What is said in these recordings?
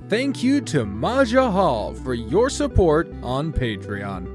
Thank you to Maja Hall for your support on Patreon.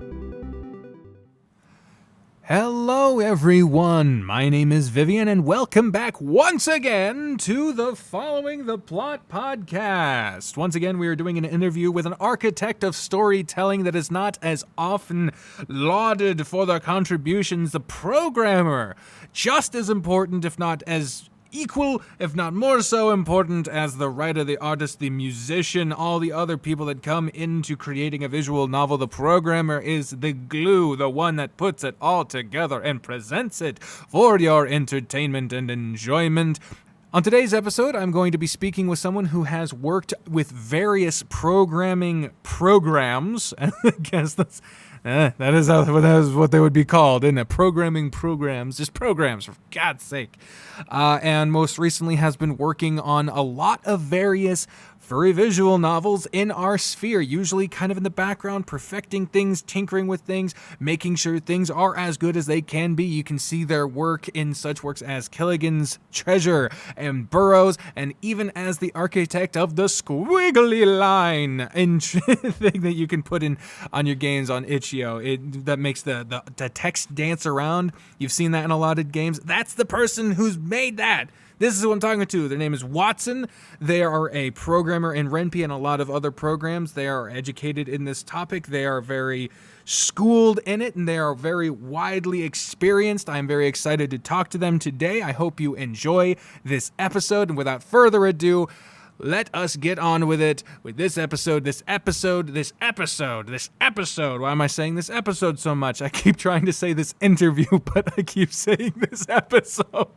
Hello everyone, my name is Vivian and welcome back once again to the Following the Plot podcast. Once again, we are doing an interview with an architect of storytelling that is not as often lauded for their contributions, the programmer. Just as important, if not as equal, if not more so important as the writer, the artist, the musician, all the other people that come into creating a visual novel. The programmer is the glue, the one that puts it all together and presents it for your entertainment and enjoyment. On today's episode, I'm going to be speaking with someone who has worked with various programming programs. I guess that is what they would be called, isn't it? Programming programs, just programs, for God's sake. And most recently has been working on a lot of various furry visual novels in our sphere, usually kind of in the background, perfecting things, tinkering with things, making sure things are as good as they can be. You can see their work in such works as Killigan's Treasure and Burroughs, and even as the architect of the squiggly line thing that you can put in on your games on itch.io. That makes the text dance around. You've seen that in a lot of games. That's the person who's made that. This is who I'm talking to. Their name is Wattson. They are a programmer in RenPy and a lot of other programs. They are educated in this topic. They are very schooled in it, and they are very widely experienced. I'm very excited to talk to them today. I hope you enjoy this episode. And without further ado, let us get on with it with this episode. Why am I saying this episode so much? I keep trying to say this interview, but I keep saying this episode.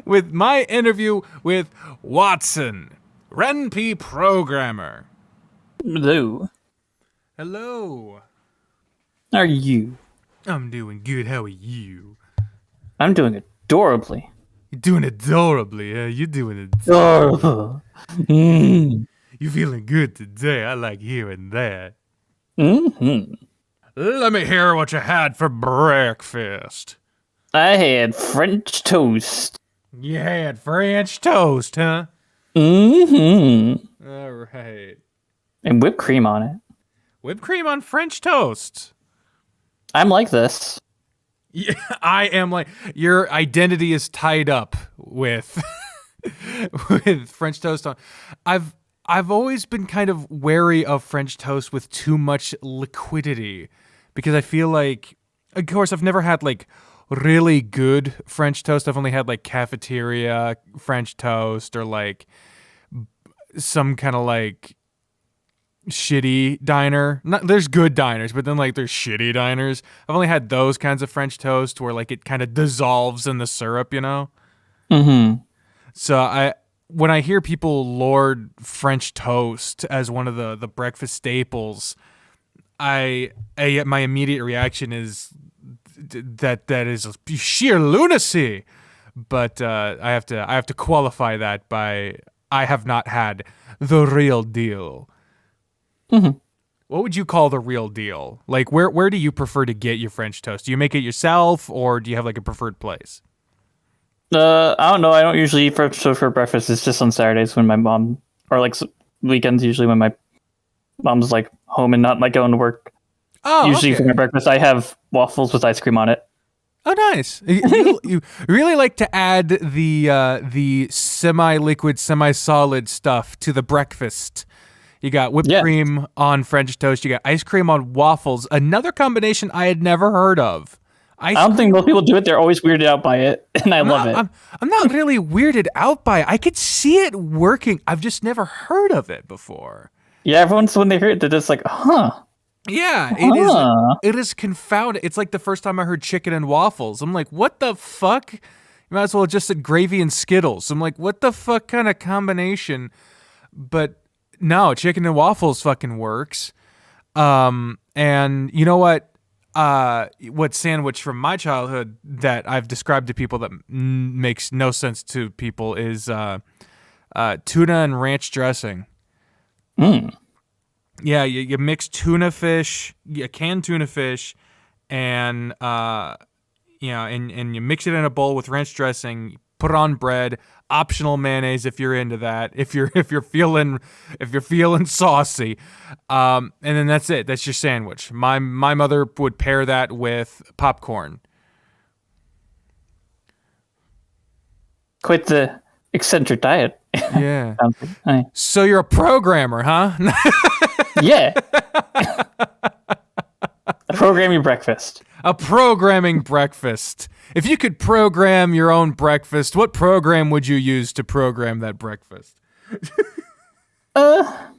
With my interview with Wattson, Ren'Py Programmer. Hello. Hello. How are you? I'm doing good. How are you? I'm doing adorably. You're doing adorably, yeah? You're doing Adorable. You feeling good today. I like hearing that. Mm-hmm. Let me hear what you had for breakfast. I had French toast. You had French toast, huh? Mm-hmm. All right. And whipped cream on it. Whipped cream on French toast. I'm like this. Yeah, I am like, your identity is tied up with with French toast on. I've always been kind of wary of French toast with too much liquidity because I feel like, of course, I've never had like really good French toast. I've only had like cafeteria French toast or like some kind of like shitty diner. There's good diners, but then like there's shitty diners. I've only had those kinds of French toast where like it kind of dissolves in the syrup, you know? Mm-hmm. So when I hear people lord French toast as one of the breakfast staples, my immediate reaction is that is sheer lunacy. But I have to qualify that by I have not had the real deal. Mm-hmm. What would you call the real deal? Like, where do you prefer to get your French toast? Do you make it yourself, or do you have like a preferred place? I don't know. I don't usually eat French toast for breakfast. It's just on Saturdays when my mom, or like weekends usually when my mom's like home and not like going to work. Oh, usually okay. for my breakfast, I have waffles with ice cream on it. Oh, nice. You really like to add the semi-liquid, semi-solid stuff to the breakfast. You got whipped cream on French toast. You got ice cream on waffles. Another combination I had never heard of. I don't think most people do it. They're always weirded out by it, and I love it. I'm not really weirded out by it. I could see it working. I've just never heard of it before. Yeah, everyone's when they hear it, they're just like, huh. Yeah, it is confounded. It's like the first time I heard chicken and waffles. I'm like, what the fuck? You might as well have just said gravy and Skittles. I'm like, what the fuck kind of combination? But no, chicken and waffles fucking works. And you know what? What sandwich from my childhood that I've described to people that makes no sense to people is tuna and ranch dressing. Yeah, you mix tuna fish, canned tuna fish, and and you mix it in a bowl with ranch dressing. put it on bread. Optional mayonnaise if you're into that. If you're feeling saucy, and then that's it. That's your sandwich. My mother would pair that with popcorn. Quite the eccentric diet. Yeah. Nice. So you're a programmer, huh? Yeah. A programming breakfast. A programming breakfast. If you could program your own breakfast, what program would you use to program that breakfast? I'm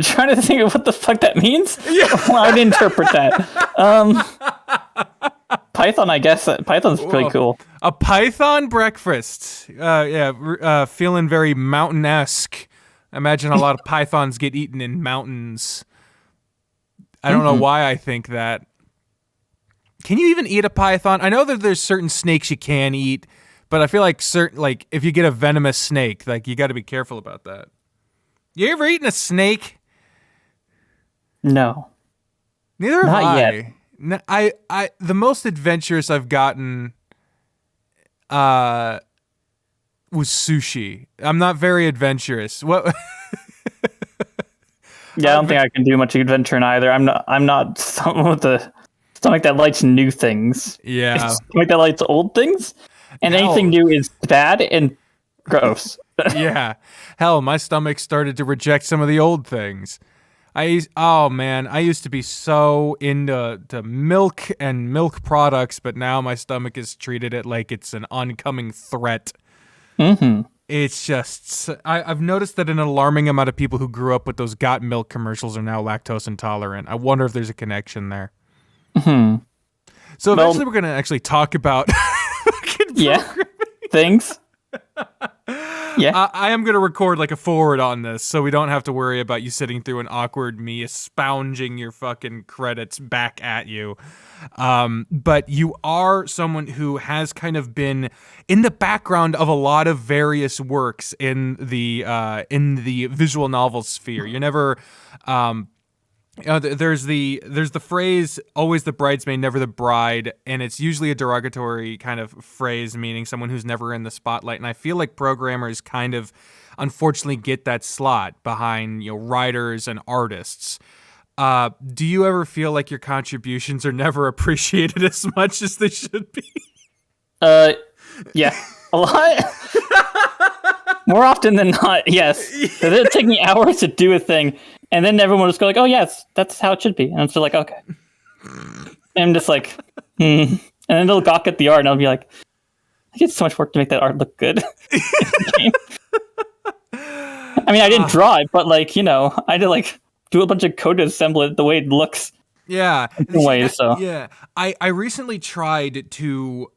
trying to think of what the fuck that means. Yeah. I'd interpret that. Python, I guess. Python's pretty cool. A Python breakfast. Feeling very mountain-esque. Imagine a lot of pythons get eaten in mountains. I don't know why I think that. Can you even eat a python? I know that there's certain snakes you can eat, but I feel like if you get a venomous snake, like you got to be careful about that. You ever eaten a snake? No. Neither have Not I. yet. I the most adventurous I've gotten was sushi. I'm not very adventurous. What? Yeah, I don't think I can do much adventuring either. I'm not someone with a stomach that likes new things. Yeah. It's stomach that likes old things, and Hell. anything new is bad and gross. Yeah. Hell, my stomach started to reject some of the old things. I used to be so into milk and milk products, but now my stomach has treated it like it's an oncoming threat. Mm-hmm. It's just, I've noticed that an alarming amount of people who grew up with those Got Milk commercials are now lactose intolerant. I wonder if there's a connection there. Mm-hmm. So eventually we're going to actually talk about things. Yeah. I am going to record like a forward on this so we don't have to worry about you sitting through an awkward me espousing your fucking credits back at you. But you are someone who has kind of been in the background of a lot of various works in the visual novel sphere. You're never there's the phrase always the bridesmaid, never the bride, and it's usually a derogatory kind of phrase meaning someone who's never in the spotlight. And I feel like programmers kind of unfortunately get that slot behind writers and artists. Do you ever feel like your contributions are never appreciated as much as they should be? Yeah, a lot. More often than not, yes. It'll take me hours to do a thing, and then everyone will just go like, "Oh, yes, that's how it should be," and I'm just like, "Okay." And I'm just like, and then they'll gawk at the art, and I'll be like, "I get so much work to make that art look good." I mean, I didn't draw it, but I had to do a bunch of code to assemble it the way it looks. Yeah. In ways, so. Yeah. I recently tried to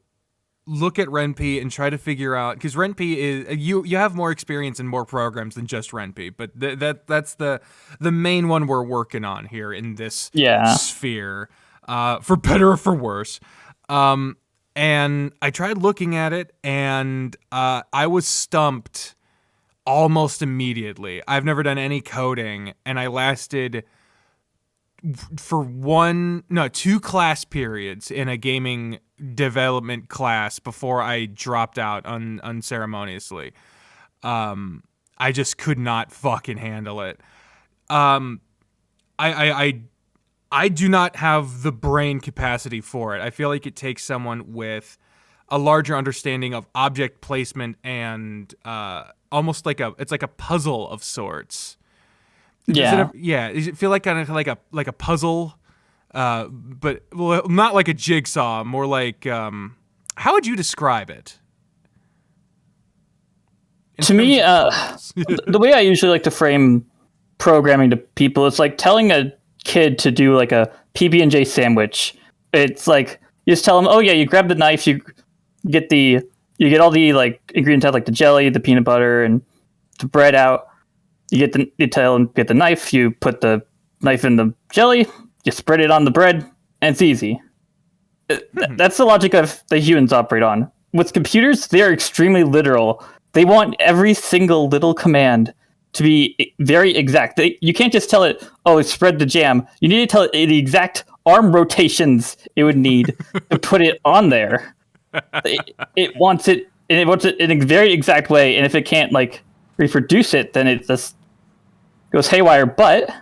look at RenPy and try to figure out, because RenPy is you have more experience in more programs than just RenPy, but that's the main one we're working on here in this sphere, for better or for worse. And I tried looking at it, and I was stumped almost immediately. I've never done any coding, and I lasted for 2 class periods in a gaming development class before I dropped out unceremoniously. I just could not fucking handle it. I do not have the brain capacity for it. I feel like it takes someone with a larger understanding of object placement and almost it's like a puzzle of sorts. Yeah. Does it feel like kind of like a puzzle? But not like a jigsaw, more like how would you describe it? To me, the way I usually like to frame programming to people, it's like telling a kid to do like a PB&J sandwich. It's like you just tell them, "Oh yeah, you grab the knife, you get all the ingredients out, like the jelly, the peanut butter, and the bread out. You tell them get the knife, you put the knife in the jelly, you spread it on the bread, and it's easy." That's the logic of the humans operate on. With computers, they are extremely literal. They want every single little command to be very exact. You can't just tell it, "Oh, spread the jam." You need to tell it the exact arm rotations it would need to put it on there. It wants it, and it wants it in a very exact way. And if it can't like reproduce it, then it just goes haywire. But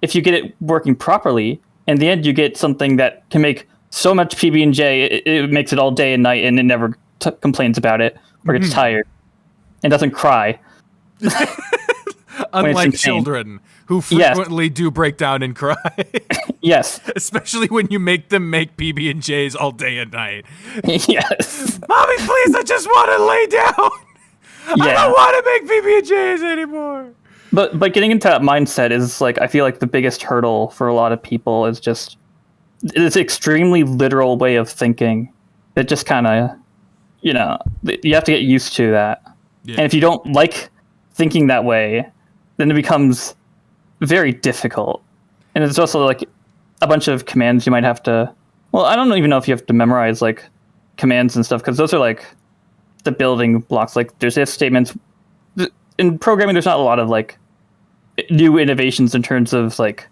if you get it working properly, in the end, you get something that can make so much PB&J, it makes it all day and night, and it never complains about it or gets tired and doesn't cry. Unlike children who frequently do break down and cry. Yes. Especially when you make them make PB&Js all day and night. Yes. Mommy, please, I just want to lay down. Yeah. I don't want to make PB&Js anymore. But getting into that mindset is like, I feel like the biggest hurdle for a lot of people is just this extremely literal way of thinking. It just kind of, you know, you have to get used to that. Yeah. And if you don't like thinking that way, then it becomes very difficult. And it's also like a bunch of commands you might have to, well, I don't even know if you have to memorize like commands and stuff, because those are like the building blocks. Like there's if statements. In programming, there's not a lot of like new innovations in terms of like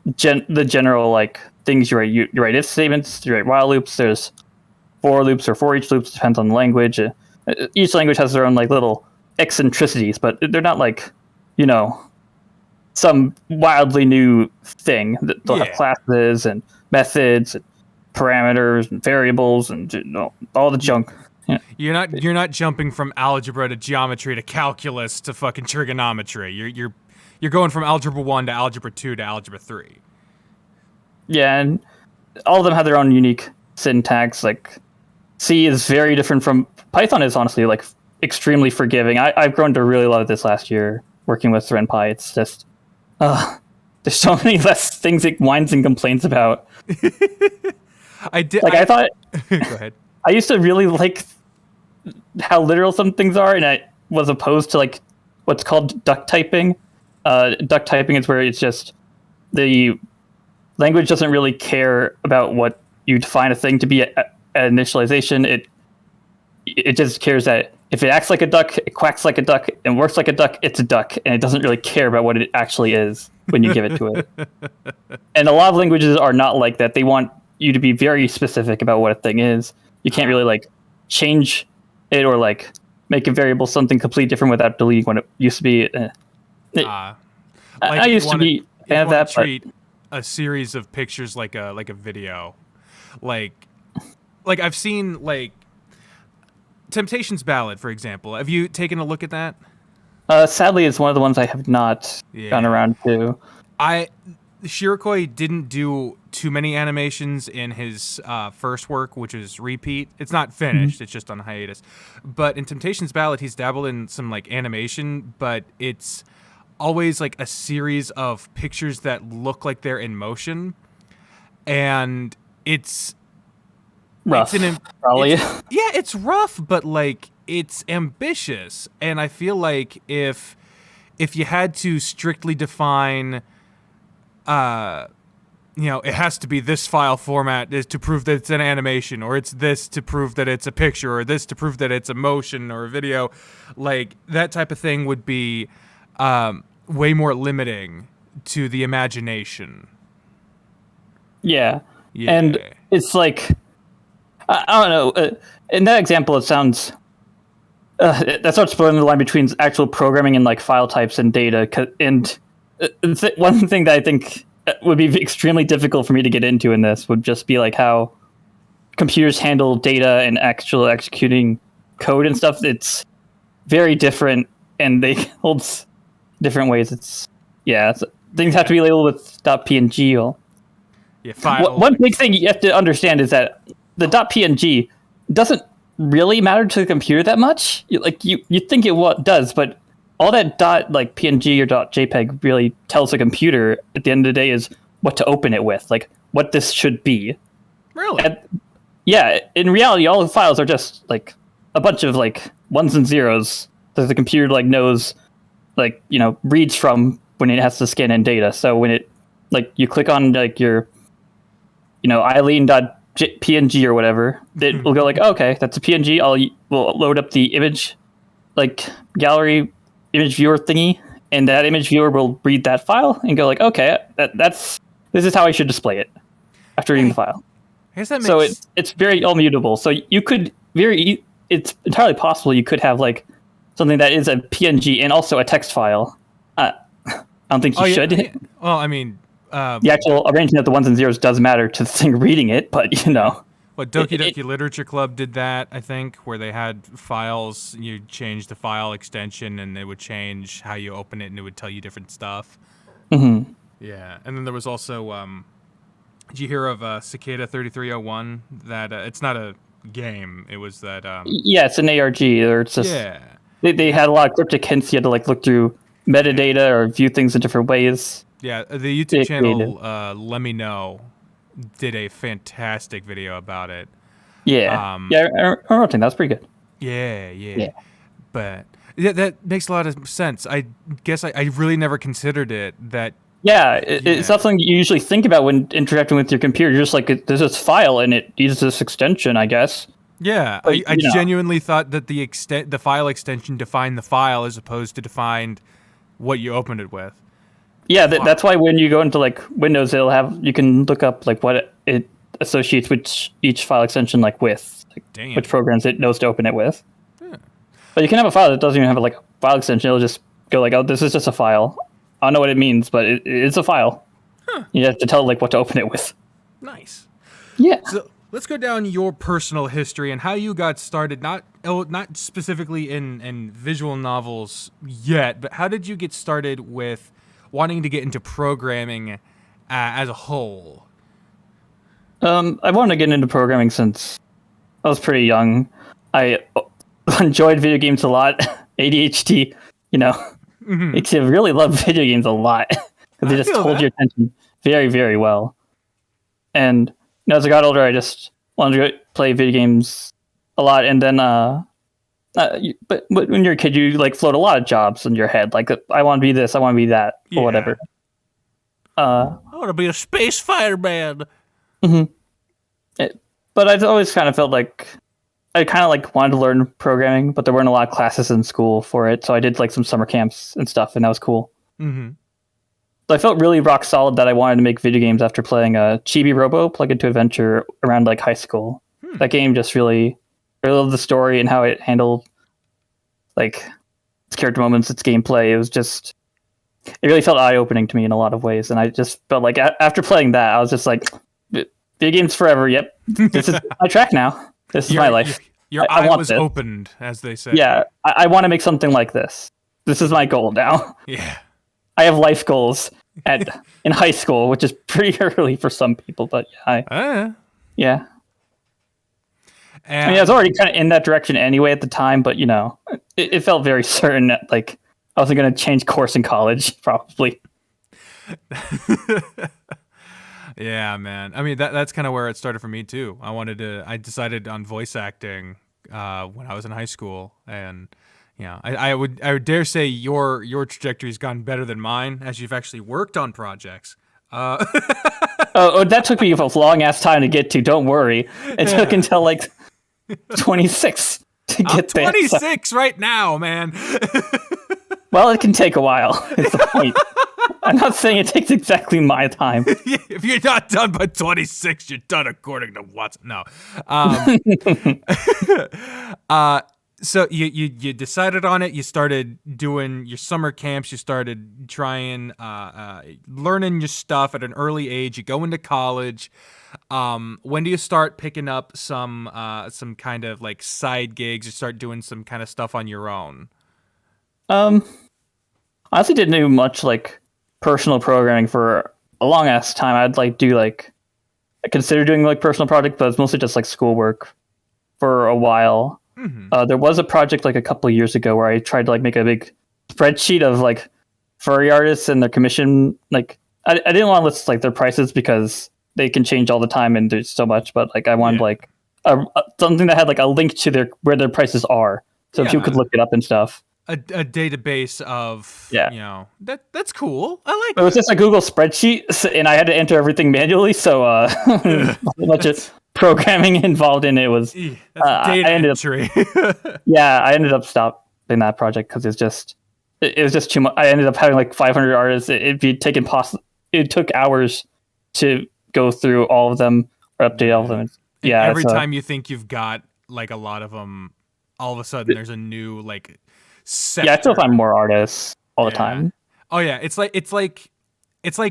the general like things you write. You write if statements, you write while loops. There's for loops or for each loops, depends on the language. Each language has their own like little eccentricities, but they're not like, you know, some wildly new thing. They'll have classes and methods and parameters and variables and, you know, all the junk. Yeah. You're not jumping from algebra to geometry to calculus to fucking trigonometry. You're going from algebra 1 to algebra 2 to algebra 3. Yeah, and all of them have their own unique syntax. Like C is very different from Python. Is honestly like extremely forgiving. I've grown to really love this last year working with RenPy. It's just there's so many less things it whines and complains about. I thought go ahead. I used to really like how literal some things are, and I was opposed to like what's called duck typing. Duck typing is where it's just the language doesn't really care about what you define a thing to be at initialization. It just cares that if it acts like a duck, it quacks like a duck, and works like a duck, it's a duck, and it doesn't really care about what it actually is when you give it to it. And a lot of languages are not like that. They want you to be very specific about what a thing is. You can't really like change it or like make a variable something completely different without deleting what it used to be. I used to be a fan of that. Treat a series of pictures like a video, like I've seen like Temptations Ballad, for example. Have you taken a look at that? Sadly, it's one of the ones I have not gone around to. Shirokoi didn't do too many animations in his first work, which is Repeat. It's not finished, it's just on hiatus. But in Temptations Ballad, he's dabbled in some like animation, but it's always like a series of pictures that look like they're in motion. And it's rough, probably. It's rough, but like it's ambitious. And I feel like if you had to strictly define you know, it has to be this file format is to prove that it's an animation, or it's this to prove that it's a picture, or this to prove that it's a motion or a video. Like, that type of thing would be way more limiting to the imagination. Yeah. And it's like, I don't know. In that example, it sounds... that starts blurring the line between actual programming and like file types and data. And one thing that I think would be extremely difficult for me to get into in this would just be like how computers handle data and actual executing code and stuff. It's very different, and they hold different ways. Things have to be labeled with .png. One big thing you have to understand is that the .png doesn't really matter to the computer that much. You think it does, but all that .png or .jpeg really tells the computer at the end of the day is what to open it with, like what this should be. Really? In reality, all the files are just like a bunch of like ones and zeros that the computer like knows, like, you know, reads from when it has to scan in data. So when it like you click on like your, you know, Eileen.png or whatever, it will go like, okay, that's a PNG. We'll load up the image, like gallery image viewer thingy, and that image viewer will read that file and go like, okay, this is how I should display it. after reading the file. I guess that makes... So it's very immutable. So you could it's entirely possible you could have like something that is a PNG and also a text file. I don't think you should. Yeah. Well, I mean, the actual arrangement of the ones and zeros does matter to the thing reading it, but you know. What, Doki Doki Literature Club did that, I think, where they had files, you change the file extension and it would change how you open it and it would tell you different stuff. Mm-hmm. Yeah, and then there was also, did you hear of Cicada 3301? That, it's not a game, it was that... yeah, it's an ARG, or it's just... Yeah. They had a lot of cryptic hints, you had to like look through metadata or view things in different ways. Yeah, the YouTube channel, Let Me Know, did a fantastic video about it. Yeah, I remember that was pretty good. Yeah. But yeah, that makes a lot of sense. I guess I really never considered it. It's not something you usually think about when interacting with your computer. You're just like, there's this file and it uses this extension, I guess. Yeah, but, I genuinely thought that the file extension defined the file as opposed to defined what you opened it with. Yeah, that's why when you go into like Windows, you can look up like what it associates which each file extension like with, like, which programs it knows to open it with. Yeah. But you can have a file that doesn't even have like a file extension. It'll just go like, oh, this is just a file. I don't know what it means, but it's a file. Huh. You have to tell like what to open it with. Nice. Yeah. So let's go down your personal history and how you got started. Not specifically in visual novels yet, but how did you get started with wanting to get into programming as a whole? I wanted to get into programming since I was pretty young. I enjoyed video games a lot. ADHD, makes you really love video games a lot because they just hold your attention very, very well. And as I got older, I just wanted to play video games a lot. And then, but when you're a kid, you like float a lot of jobs in your head. Like, I want to be this, I want to be that, or whatever. I want to be a space fireman. Mm-hmm. But I always kind of felt like I kind of like wanted to learn programming, but there weren't a lot of classes in school for it. So I did like some summer camps and stuff, and that was cool. Mm-hmm. So I felt really rock solid that I wanted to make video games after playing a Chibi Robo Plug-in Adventure around like high school. That game just I loved the story and how it handled like its character moments, its gameplay. It really felt eye-opening to me in a lot of ways. And I just felt like after playing that, I was just like, video games forever. Yep. This is my track now. This is my life. Your eye was opened, as they say. Yeah. I want to make something like this. This is my goal now. Yeah. I have life goals in high school, which is pretty early for some people, but yeah. And I mean, I was already kind of in that direction anyway at the time, but it felt very certain that like I wasn't going to change course in college, probably. Yeah, man. I mean, that's kind of where it started for me too. I decided on voice acting when I was in high school, and I would dare say your trajectory's gone better than mine, as you've actually worked on projects. That took me a long ass time to get to. Don't worry, it took until like 26 to get there. 26 right now, man. Well, it can take a while. Is the point. I'm not saying it takes exactly my time. If you're not done by 26, you're done according to Wattson. No. So you decided on it. You started doing your summer camps. You started trying, learning your stuff at an early age. You go into college. When do you start picking up some kind of like side gigs? You start doing some kind of stuff on your own? I honestly didn't do much like personal programming for a long ass time. I considered doing like personal projects, but it's mostly just like schoolwork for a while. Mm-hmm. There was a project like a couple of years ago where I tried to like make a big spreadsheet of like furry artists and their commission. Like I didn't want to list like their prices because they can change all the time and there's so much, but like I wanted like something that had like a link to where their prices are, so people could look it up and stuff. A database of that's cool. I like. It was just a Google spreadsheet, and I had to enter everything manually. So a bunch of programming involved in it was. That's data entry. I ended up stopping that project because it was just too much. I ended up having like 500 artists. It took hours to go through all of them or update all of them. And Yeah, every time you think you've got like a lot of them, all of a sudden there's a new like sector. Yeah, I still find more artists all the time. Oh yeah, it's like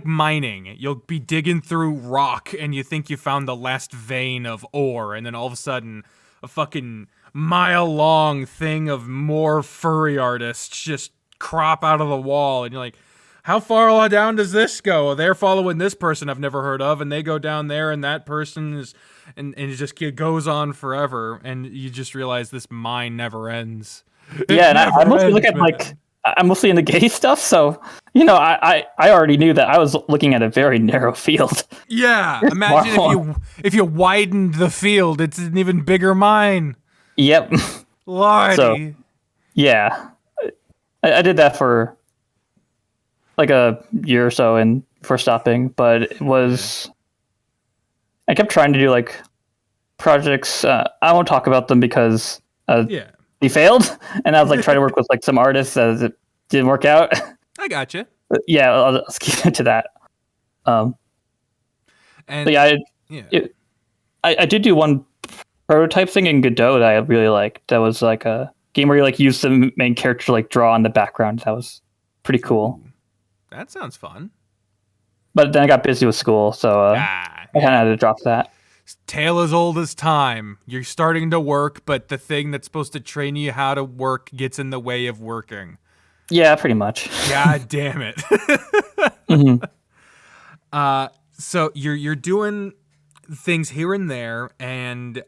mining. You'll be digging through rock and you think you found the last vein of ore, and then all of a sudden a fucking mile-long thing of more furry artists just crop out of the wall, and you're like, how far down does this go? They're following this person I've never heard of, and they go down there, and that person is, and it just goes on forever, and you just realize this mine never ends. Yeah, and I mostly look at like, I'm mostly into gay stuff, so I already knew that I was looking at a very narrow field. Yeah, imagine if you widened the field, it's an even bigger mine. Yep. Lordy. So, yeah, I did that for like a year or so and before stopping, but I kept trying to do like projects. I won't talk about them because they failed, and I was like trying to work with like some artists as it didn't work out. I gotcha. Yeah, I'll keep it to that. And I did do one prototype thing in Godot that I really liked. That was like a game where you like use the main character to like draw on the background. That was pretty cool. That sounds fun. But then I got busy with school, so I kind of had to drop that. Tale as old as time. You're starting to work, but the thing that's supposed to train you how to work gets in the way of working. Yeah, pretty much. God damn it. Mm-hmm. So you're doing things here and there, and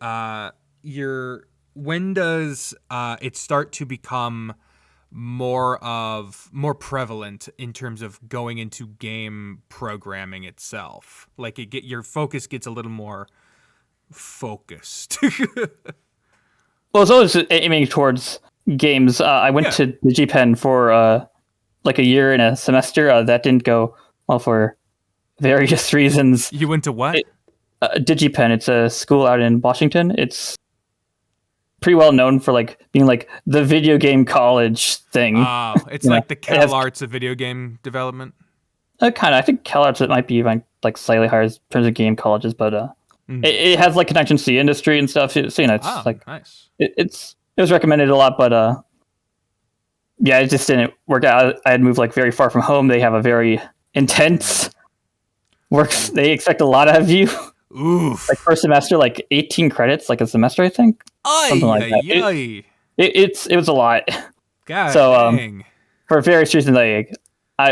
when does it start to become more prevalent in terms of going into game programming itself? Like your focus gets a little more focused. Well, it's always aiming towards games. I went to DigiPen for like a year and a semester. That didn't go well for various reasons. You went to what? DigiPen. It's a school out in Washington. It's pretty well known for like being like the video game college thing. Oh, it's like the CalArts of video game development. Kind of. I think CalArts it might be even like slightly higher in terms of game colleges, but it has like connections to the industry and stuff. So it's like nice. It was recommended a lot, but yeah, it just didn't work out. I had moved like very far from home. They have a very intense work. They expect a lot out of you. Oof. Like first semester, like 18 credits, like a semester, I think. Something like that. It was a lot. God so dang. For various reasons,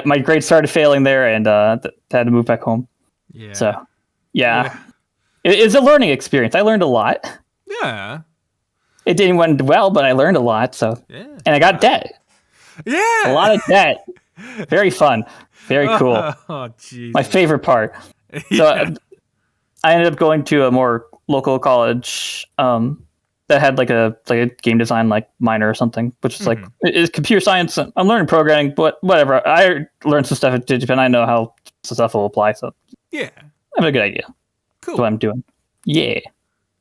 my grades started failing there, and had to move back home. Yeah. So yeah. It's a learning experience. I learned a lot. Yeah. It didn't went well, but I learned a lot. So and I got debt. Yeah. A lot of debt. Very fun. Very cool. Oh, jeez. My favorite part. So I ended up going to a more local college that had like a game design like minor or something, which is like it's computer science. I'm learning programming, but whatever. I learned some stuff at DigiPen. I know how some stuff will apply. So yeah, I have a good idea. Cool. That's what I'm doing. Yeah.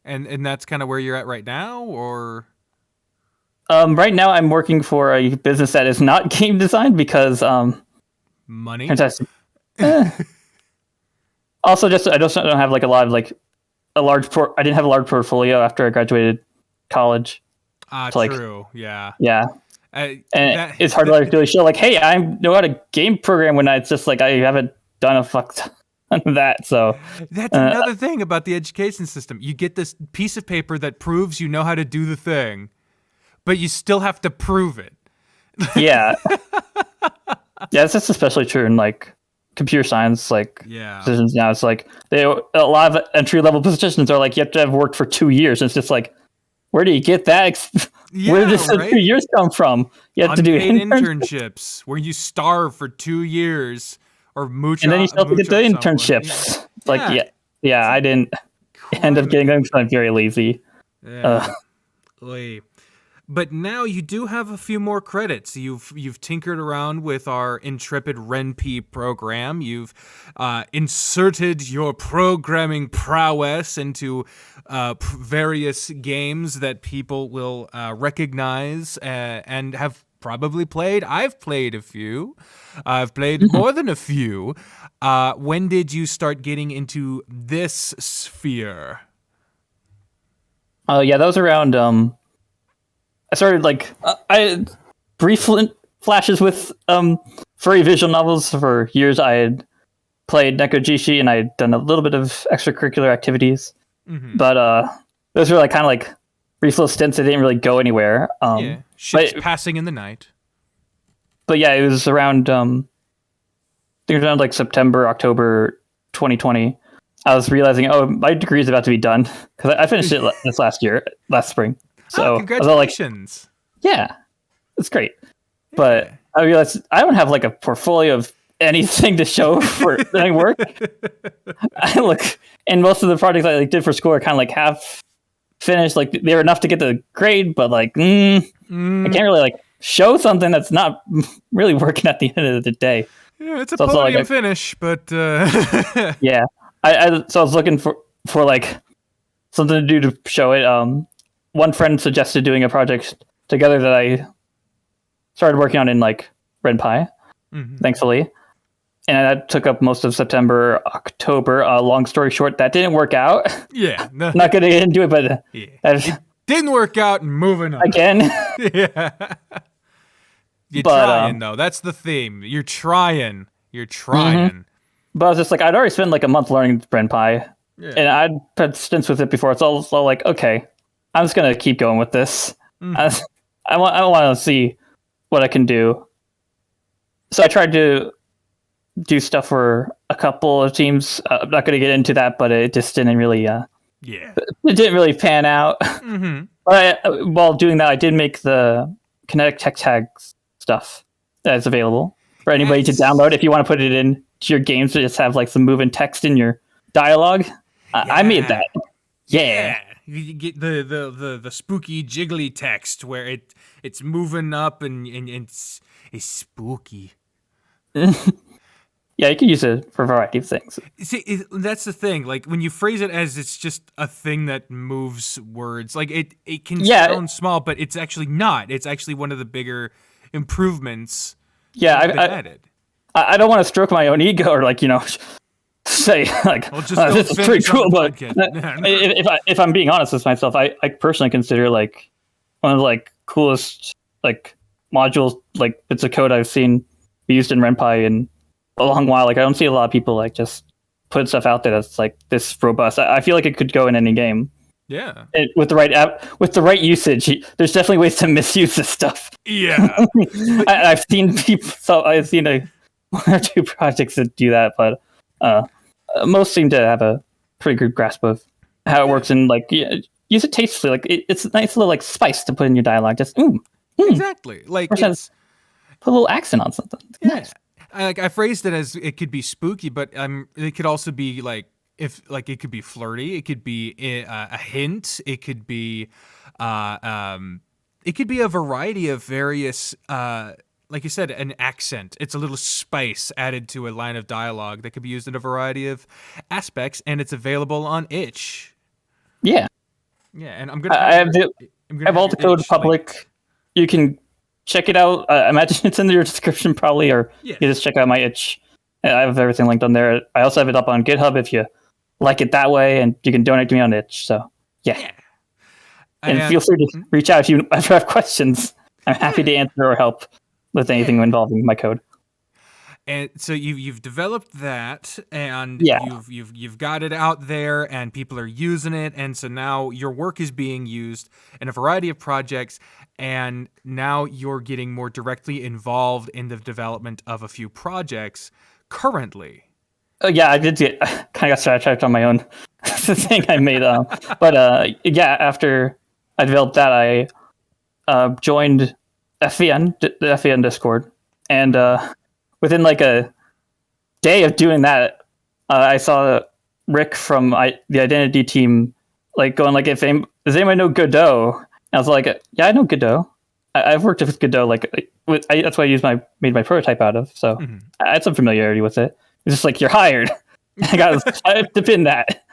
And that's kind of where you're at right now, or? Right now I'm working for a business that is not game design because money. Fantastic. Also, I don't have like a lot of like a large I didn't have a large portfolio after I graduated college. True. Yeah. Yeah. It's hard to like really show like, hey, I know how to game program when it's just like I haven't done a fuck ton of that. So that's another thing about the education system. You get this piece of paper that proves you know how to do the thing, but you still have to prove it. Yeah. Yeah, it's just especially true in like computer science, like positions now. It's like a lot of entry level positions are like you have to have worked for 2 years. And it's just like, where do you get that? Where did this 2 years come from? You have to do internships where you starve for 2 years or mooch, and then you still have to get the internships. Yeah. Like I didn't end up getting them because I'm very lazy. Yeah. But now you do have a few more credits. You've tinkered around with our intrepid RenPy program. You've inserted your programming prowess into various games that people will recognize and have probably played. I've played a few. I've played more than a few. When did you start getting into this sphere? Yeah, that was around. I started I brief flashes with furry visual novels for years. I had played Nekojishi and I had done a little bit of extracurricular activities, but those were kind of brief little stints that didn't really go anywhere. Ships passing in the night. But yeah, it was around I think it was around September, October 2020. I was realizing, my degree is about to be done because I finished it this last spring. So congratulations! Yeah, it's great. Yeah. But I realized I don't have a portfolio of anything to show for any work. And most of the projects I did for school are kind of half finished. They were enough to get the grade, but I can't really show something that's not really working at the end of the day. Yeah, it's a podium finish, but yeah. So I was looking for something to do to show it. One friend suggested doing a project together that I started working on in RenPy, thankfully, and that took up most of September, October. Long story short, that didn't work out. Yeah, not gonna get into it, but it didn't work out. And moving on again. Yeah, you're trying though. That's the theme. You're trying. But I was just I'd already spent a month learning RenPy, and I'd had stints with it before. It's all okay, I'm just gonna keep going with this. I want to see what I can do. So I tried to do stuff for a couple of teams. I'm not gonna get into that, but it just didn't really. It didn't really pan out. But while doing that, I did make the kinetic tech tags stuff that's available for anybody to download if you want to put it in your games to just have some moving text in your dialogue. I made that. Yeah. You get the spooky jiggly text where it's moving up and it's spooky. Yeah, you can use it for a variety of things. See, that's the thing. When you phrase it as it's just a thing that moves words, it can sound small, but it's actually not. It's actually one of the bigger improvements. Yeah, I don't want to stroke my own ego or say this is pretty cool, but if I'm being honest with myself, I personally consider one of the coolest modules bits of code I've seen be used in RenPy in a long while. I don't see a lot of people just put stuff out there that's this robust. I feel it could go in any game. Yeah, with the right app, with the right usage, there's definitely ways to misuse this stuff. Yeah, I've seen people. So I've seen one or two projects that do that, but most seem to have a pretty good grasp of how it works and use it tastefully. It's a nice little spice to put in your dialogue. Just exactly put a little accent on something. Yeah, nice. I phrased it as it could be spooky, but it could also be it could be flirty, it could be a hint, it could be a variety of various like you said, an accent. It's a little spice added to a line of dialogue that could be used in a variety of aspects, and it's available on itch. Yeah, and I'm gonna I have all the code public. You can check it out. I imagine it's in your description probably, or you just check out my itch. I have everything linked on there. I also have it up on GitHub if you like it that way, and you can donate to me on itch. So yeah. And feel free to reach out if you ever have questions. I'm happy to answer or help with anything involving my code. And so you've developed that, and you've got it out there, and people are using it, and so now your work is being used in a variety of projects, and now you're getting more directly involved in the development of a few projects currently. Yeah, I did kind of got sidetracked on my own thing I made. But after I developed that, I joined Vivian, the Vivian Discord, and within a day of doing that, I saw Rick from the Identity team going does anybody know Godot? And I was like, yeah, I know Godot. I've worked with Godot. That's what I made my prototype out of. So I had some familiarity with it. It's just you're hired. I got to pin that.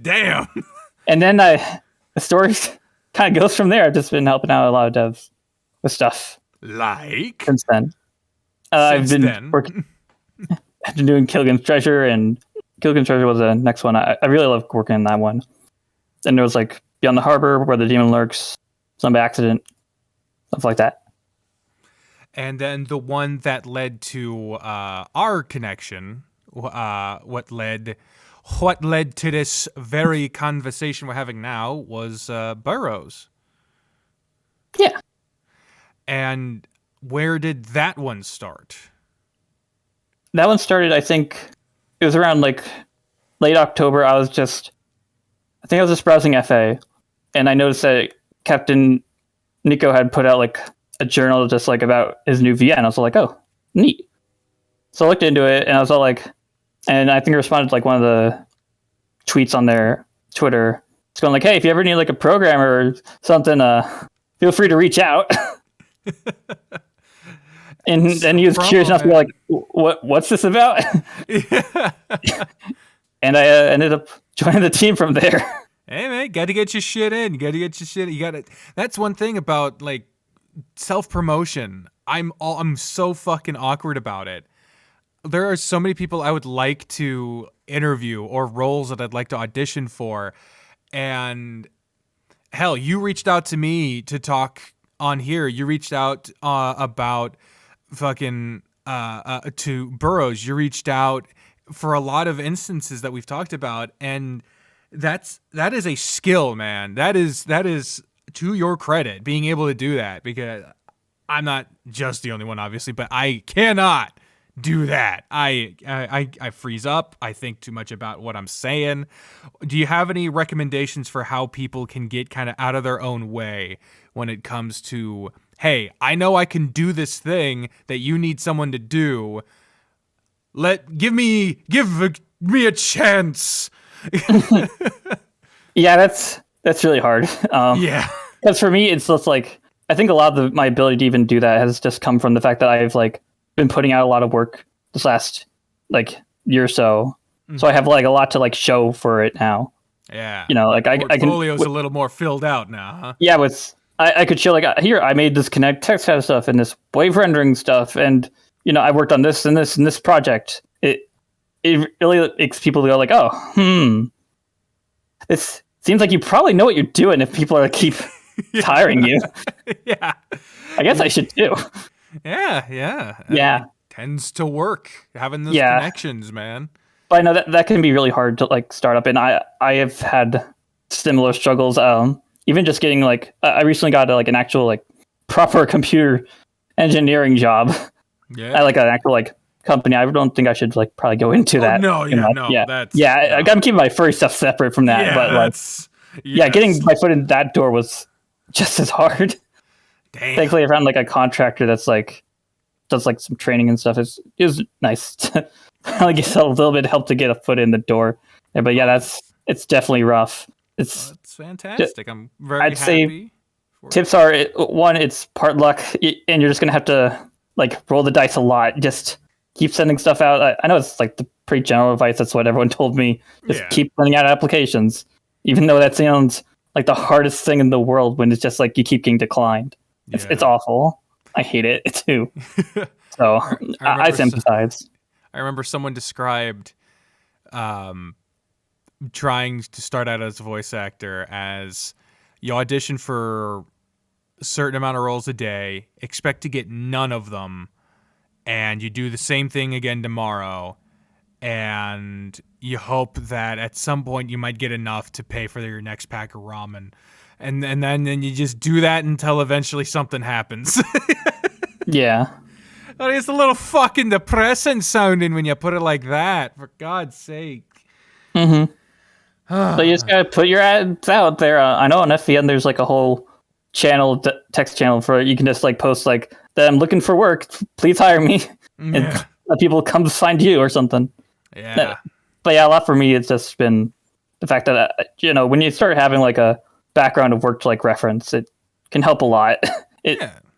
Damn. And then the story kind of goes from there. I've just been helping out a lot of devs with stuff. Like since then. I've been then. I've been doing Killigan's Treasure, and Killigan's Treasure was the next one. I really loved working in that one. And there was like Beyond the Harbor, Where the Demon Lurks, Some Accident, stuff like that. And then the one that led to our connection, what led to this very conversation we're having now was Burrows. Yeah. And where did that one start? That one started, I think, it was around like late October. I think I was just browsing FA, and I noticed that Captain Nico had put out like a journal just like about his new VN. I was like, oh, neat. So I looked into it, and I was all like, and I think I responded to like one of the tweets on their Twitter. It's going like, hey, if you ever need like a programmer or something, feel free to reach out. And then he was curious enough to be like, what's this about? Yeah. And I ended up joining the team from there. Hey man, got to get your shit in. That's one thing about like self-promotion. I'm so fucking awkward about it. There are so many people I would like to interview or roles that I'd like to audition for. And hell, you reached out to me to talk on here. You reached out about fucking to Burrows. You reached out for a lot of instances that we've talked about, and that is a skill, man. That is to your credit, being able to do that, because I'm not just the only one, obviously, but I cannot do that. I freeze up. I think too much about what I'm saying. Do you have any recommendations for how people can get kind of out of their own way when it comes to, hey, I know I can do this thing that you need someone to do. Give me a chance. Yeah, that's really hard. Yeah. Because for me, it's just like, I think a lot of my ability to even do that has just come from the fact that I've like been putting out a lot of work this last like year or so. Mm-hmm. So I have like a lot to like show for it now. Yeah. You know, like I can. Portfolio's a little more filled out now, huh? Yeah, I could show like, here, I made this Connect text kind of stuff and this wave rendering stuff, and you know, I worked on this and this and this project. It really makes people go like, oh, it seems like you probably know what you're doing if people are keep hiring you. Yeah. I guess I should too. Yeah. Yeah. Tends to work, having those connections, man. But I know that can be really hard to like start up, and I have had similar struggles. Even just getting like, I recently got like an actual like proper computer engineering job. Yeah. I like an actual like company. I don't think I should like probably go into that. No. I'm keeping my furry stuff separate from that. Yeah, but like, getting my foot in that door was just as hard. Damn. Thankfully, I found like a contractor that's like does like some training and stuff. It was nice to like get a little bit of help to get a foot in the door. Yeah, but yeah, it's definitely rough. It's fantastic. I'm very I'd happy. Say tips are, one, it's part luck, and you're just gonna have to like roll the dice a lot. Just keep sending stuff out. I know it's like the pretty general advice. That's what everyone told me. Just keep sending out applications, even though that sounds like the hardest thing in the world when it's just like you keep getting declined. It's awful. I hate it too. So I sympathize. I remember someone described trying to start out as a voice actor as you audition for a certain amount of roles a day, expect to get none of them, and you do the same thing again tomorrow, and you hope that at some point you might get enough to pay for your next pack of ramen. And then you just do that until eventually something happens. Yeah. I mean, it's a little fucking depressing sounding when you put it like that, for God's sake. Mm-hmm. So you just gotta put your ads out there. I know on FVN there's like a whole channel, text channel for it. You can just like post like, that I'm looking for work, please hire me. And let people come find you or something. Yeah. But yeah, a lot for me, it's just been the fact that, when you start having like a background of work to like reference, it can help a lot.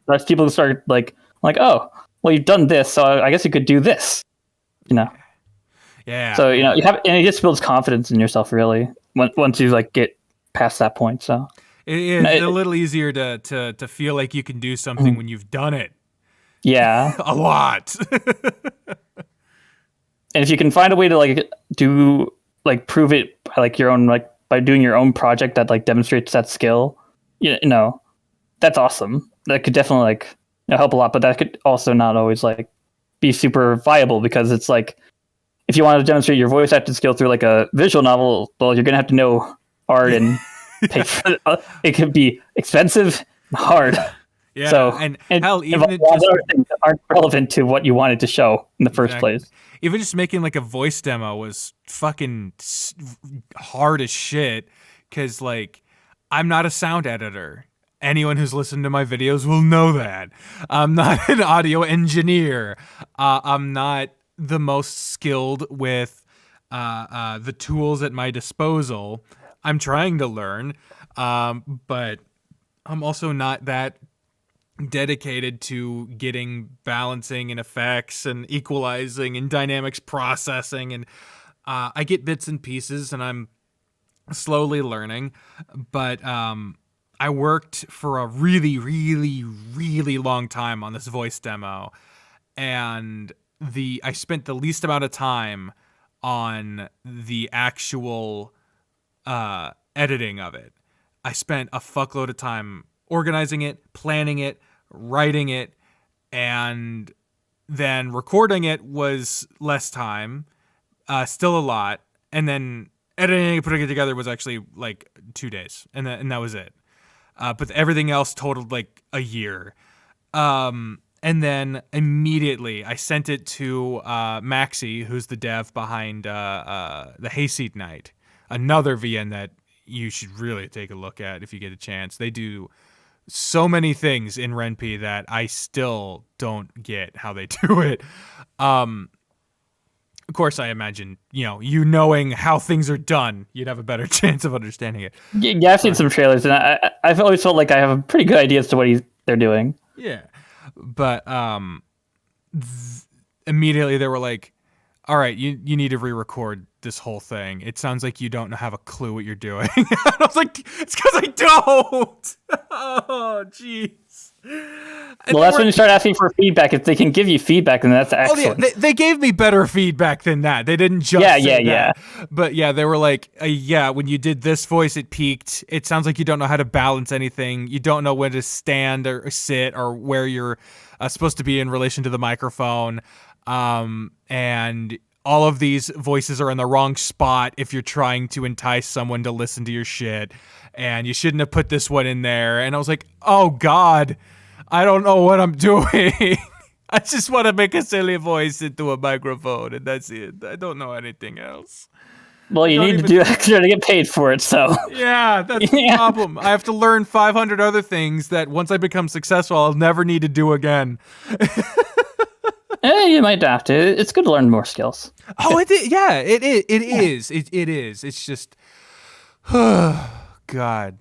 Lets people start like, oh, well, you've done this, so I guess you could do this, Yeah. So, you have, and it just builds confidence in yourself, really, once you like get past that point. So It is a little easier to feel like you can do something when you've done it. Yeah. A lot. And if you can find a way to like do like prove it by like your own like by doing your own project that like demonstrates that skill, you know, that's awesome. That could definitely like help a lot, but that could also not always like be super viable because it's like if you want to demonstrate your voice acting skill through like a visual novel, well, you're gonna have to know art and pay for it. It could be expensive and hard. Yeah, so, and hell, even other things that aren't relevant to what you wanted to show in the first place. Even just making like a voice demo was fucking hard as shit because like I'm not a sound editor. Anyone who's listened to my videos will know that. I'm not an audio engineer. I'm not the most skilled with the tools at my disposal. I'm trying to learn, but I'm also not that dedicated to getting balancing and effects and equalizing and dynamics processing. And I get bits and pieces and I'm slowly learning. But I worked for a really, really, really long time on this voice demo. And I spent the least amount of time on the actual editing of it. I spent a fuckload of time organizing it, planning it, writing it, and then recording it was less time, still a lot, and then editing and putting it together was actually like 2 days, and that was it. But everything else totaled like a year. And then immediately I sent it to Maxi, who's the dev behind the Hayseed Night, another VN that you should really take a look at if you get a chance. They do so many things in RenPy that I still don't get how they do it. Of course, I imagine, you knowing how things are done, you'd have a better chance of understanding it. Yeah, I've seen some trailers, and I've always felt like I have a pretty good idea as to what they're doing. Yeah, but immediately they were like, all right, you need to re-record this whole thing. It sounds like you don't have a clue what you're doing. And I was like, it's because I don't. Oh, jeez. Well, that's when you start asking for feedback. If they can give you feedback, then that's excellent. Oh, yeah, they gave me better feedback than that. They didn't just say that. But yeah, they were like, when you did this voice, it peaked. It sounds like you don't know how to balance anything. You don't know when to stand or sit or where you're supposed to be in relation to the microphone. And all of these voices are in the wrong spot if you're trying to entice someone to listen to your shit. And you shouldn't have put this one in there. And I was like, oh, God, I don't know what I'm doing. I just want to make a silly voice into a microphone, and that's it. I don't know anything else. Well, you need to do extra to get paid for it, so. Yeah, that's the problem. I have to learn 500 other things that once I become successful, I'll never need to do again. You might have to. It's good to learn more skills. Oh, it is. Yeah, it is. It is. It is. It's just, God.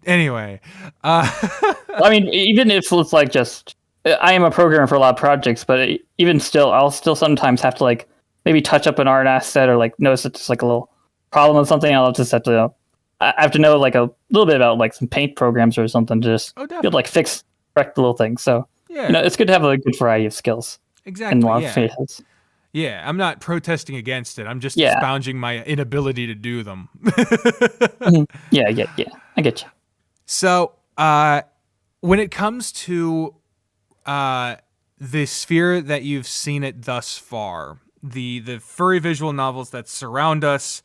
Anyway, I mean, even if it's like just, I am a programmer for a lot of projects, but even still, I'll still sometimes have to like maybe touch up an art asset or like notice it's just like a little problem with something. I'll just have to, I have to know like a little bit about like some paint programs or something to just be able to like correct the little things. So yeah, it's good to have a good variety of skills. Exactly. In a lot of phases. Yeah, I'm not protesting against it. I'm just expounding my inability to do them. Yeah, I get you. So, when it comes to the sphere that you've seen it thus far, the furry visual novels that surround us,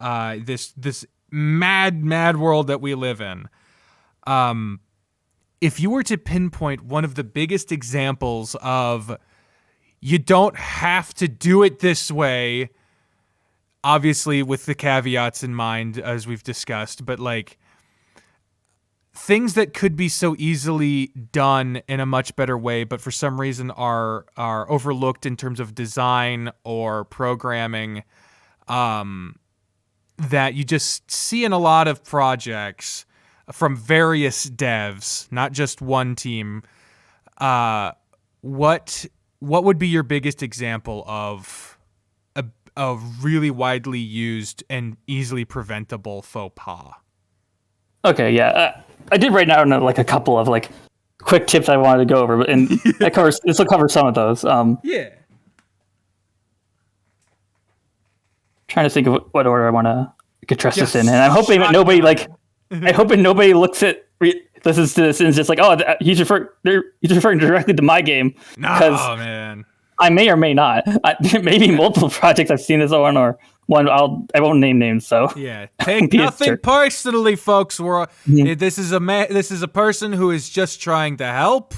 this mad world that we live in, if you were to pinpoint one of the biggest examples of you don't have to do it this way, obviously with the caveats in mind, as we've discussed, but like things that could be so easily done in a much better way, but for some reason are overlooked in terms of design or programming, that you just see in a lot of projects from various devs, not just one team. What would be your biggest example of a really widely used and easily preventable faux pas? Okay, yeah. I did write down like a couple of like quick tips I wanted to go over, and this will cover some of those. Yeah. Trying to think of what order I want to address this in, and I'm hoping that nobody looks at listens to this and is just like, oh, he's referring directly to my game. No, man. I may or may not. Maybe multiple projects I've seen this on, or one I won't name names. So yeah, take nothing personally, folks. This is a person who is just trying to help.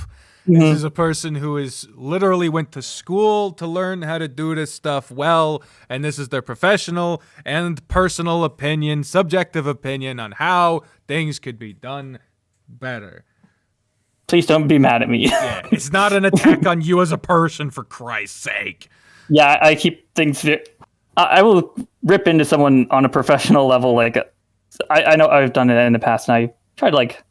This is a person who is literally went to school to learn how to do this stuff well, and this is their professional and personal opinion, subjective opinion on how things could be done better. Please don't be mad at me. Yeah, it's not an attack on you as a person, for Christ's sake. Yeah, I keep things. I will rip into someone on a professional level. Like, I know I've done it in the past, and I try to like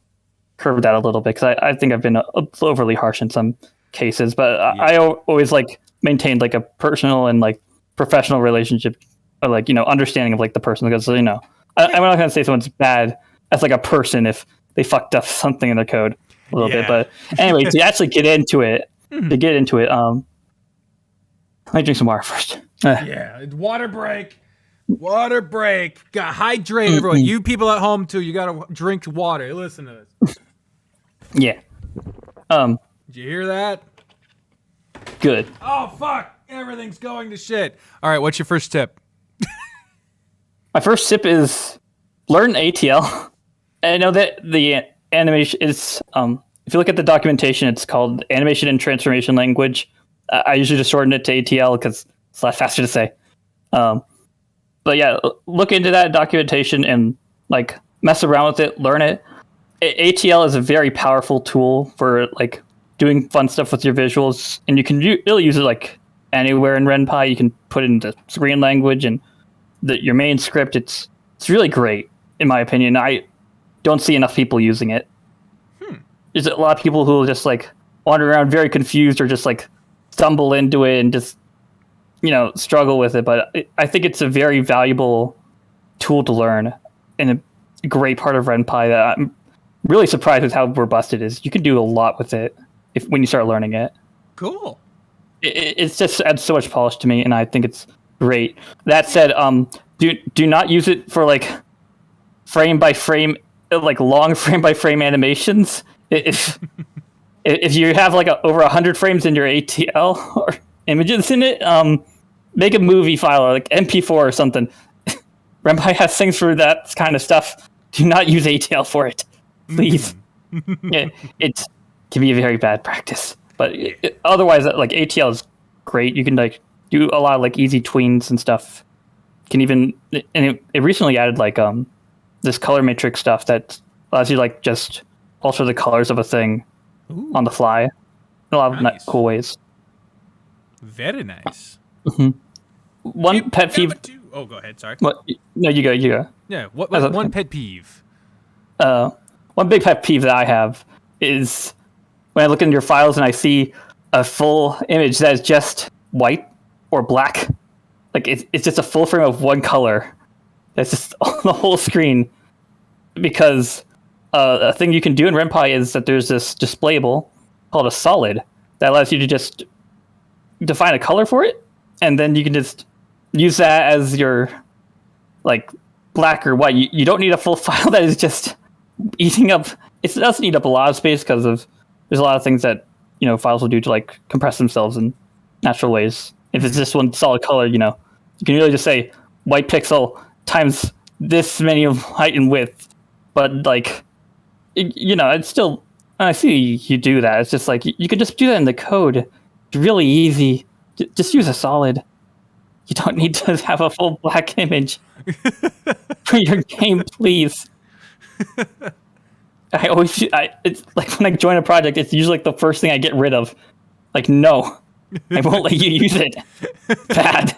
curb that a little bit because I think I've been overly harsh in some cases. But I always like maintained like a personal and like professional relationship, or like understanding of like the person, because I'm not gonna say someone's bad as like a person if they fucked up something in their code a little bit. But anyway, to actually get into it, let me drink some water first. Yeah, water break. Got hydrate, everyone. You people at home too, you gotta drink water. Listen to this. Yeah. Did you hear that? Good. Oh fuck! Everything's going to shit. All right, what's your first tip? My first tip is learn ATL. I know that the animation is, if you look at the documentation, it's called Animation and Transformation Language. I usually just shorten it to ATL because it's a lot faster to say. But yeah, look into that documentation and like mess around with it, learn it. ATL is a very powerful tool for like doing fun stuff with your visuals, and you can really use it like anywhere in RenPy. You can put it into screen language and your main script. It's really great in my opinion. I don't see enough people using it. There's a lot of people who will just like wander around very confused or just like stumble into it and just struggle with it. But I think it's a very valuable tool to learn and a great part of RenPy that I'm really surprised with how robust it is. You can do a lot with it when you start learning it. Cool. It's just adds so much polish to me, and I think it's great. That said, do not use it for like frame by frame, like long frame by frame animations. If you have like over 100 frames in your ATL or images in it, make a movie file or like MP4 or something. RenPy has things for that kind of stuff. Do not use ATL for it, please. It can be a very bad practice, but otherwise, like ATL is great. You can like do a lot of like easy tweens and stuff. Can even, and it recently added like this color matrix stuff that allows you like just alter the colors of a thing on the fly in a lot of cool ways. Very nice. One pet peeve. Oh, go ahead. Sorry. What? No, you go. Yeah. What one pet peeve? One big pet peeve that I have is when I look into your files and I see a full image that is just white or black. Like it's just a full frame of one color. That's just on the whole screen. Because a thing you can do in RenPy is that there's this displayable called a solid that allows you to just define a color for it, and then you can just use that as your like black or white. You don't need a full file that is just eating up. It doesn't eat up a lot of space because there's a lot of things that files will do to like compress themselves in natural ways. If it's just one solid color, you can really just say white pixel times this many of height and width. But like, it's still. I see you do that. It's just like you can just do that in the code. It's really easy. Just use a solid. You don't need to have a full black image for your game, please. It's like when I join a project, it's usually like the first thing I get rid of. Like, no, I won't let you use it. Bad.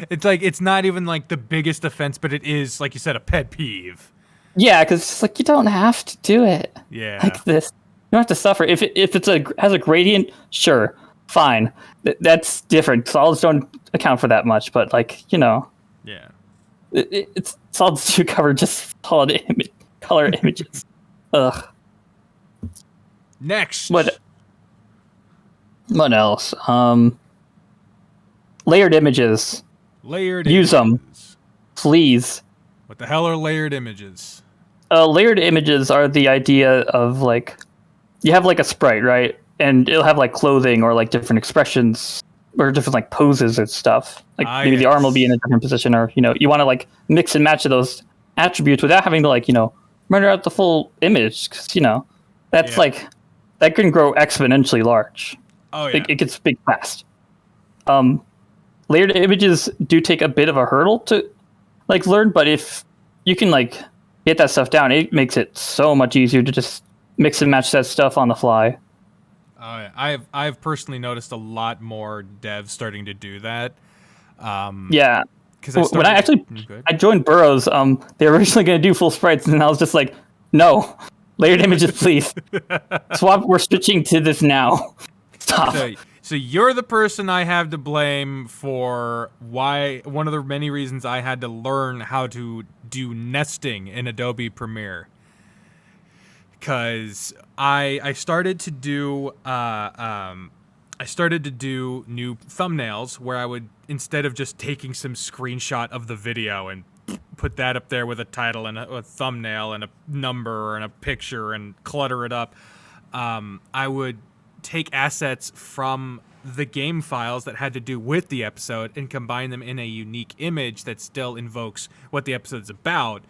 It's like, it's not even like the biggest offense, but it is, like you said, a pet peeve. Yeah, because it's like you don't have to do it. Yeah. Like this. You don't have to suffer. If it's has a gradient, sure, fine. That's different. Solids don't account for that much, but like, Yeah. It's solids do cover just solid color images. Ugh. Next. What else? Layered images. Use them, please. What the hell are layered images? Layered images are the idea of like, you have like a sprite, right? And it'll have like clothing or like different expressions or different like poses and stuff. Like maybe the arm will be in a different position, or you want to like mix and match those attributes without having to like render out the full image, because that's like that can grow exponentially large. Oh yeah, it gets big fast. Layered images do take a bit of a hurdle to like learn, but if you can like get that stuff down, it makes it so much easier to just mix and match that stuff on the fly. I've personally noticed a lot more devs starting to do that. Yeah, because when I joined Burrows, they were originally going to do full sprites, and I was just like, no, layered images, please. Swap. We're switching to this now. Stop. So you're the person I have to blame for one of the many reasons I had to learn how to do nesting in Adobe Premiere. Because I started to do new thumbnails where I would, instead of just taking some screenshot of the video and put that up there with a title and a thumbnail and a number and a picture and clutter it up, I would take assets from the game files that had to do with the episode and combine them in a unique image that still invokes what the episode's about.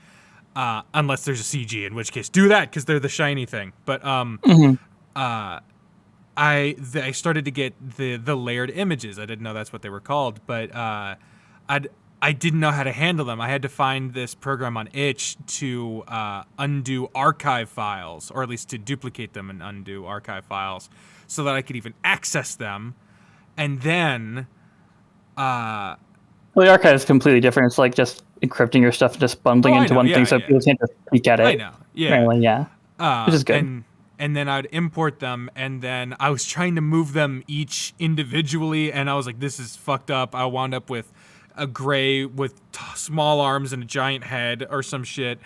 Unless there's a CG, in which case do that because they're the shiny thing. But I started to get the layered images. I didn't know that's what they were called, but I didn't know how to handle them. I had to find this program on itch to undo archive files, or at least to duplicate them and undo archive files, so that I could even access them. And then well, the archive is completely different. It's like just encrypting your stuff and just bundling into one thing, so people can't just peek at it. I know, yeah. Which is good. And then I'd import them, and then I was trying to move them each individually, and I was like, this is fucked up. I wound up with a gray with small arms and a giant head or some shit,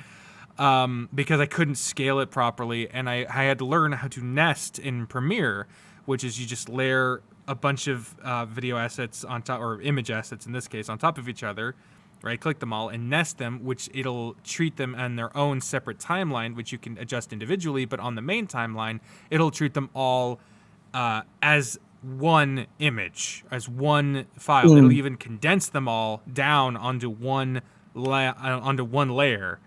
because I couldn't scale it properly, and I had to learn how to nest in Premiere, which is you just layer a bunch of video assets on top, or image assets in this case, on top of each other, right-click them all, and nest them, which it'll treat them on their own separate timeline, which you can adjust individually, but on the main timeline, it'll treat them all as one image, as one file. It'll even condense them all down onto one layer.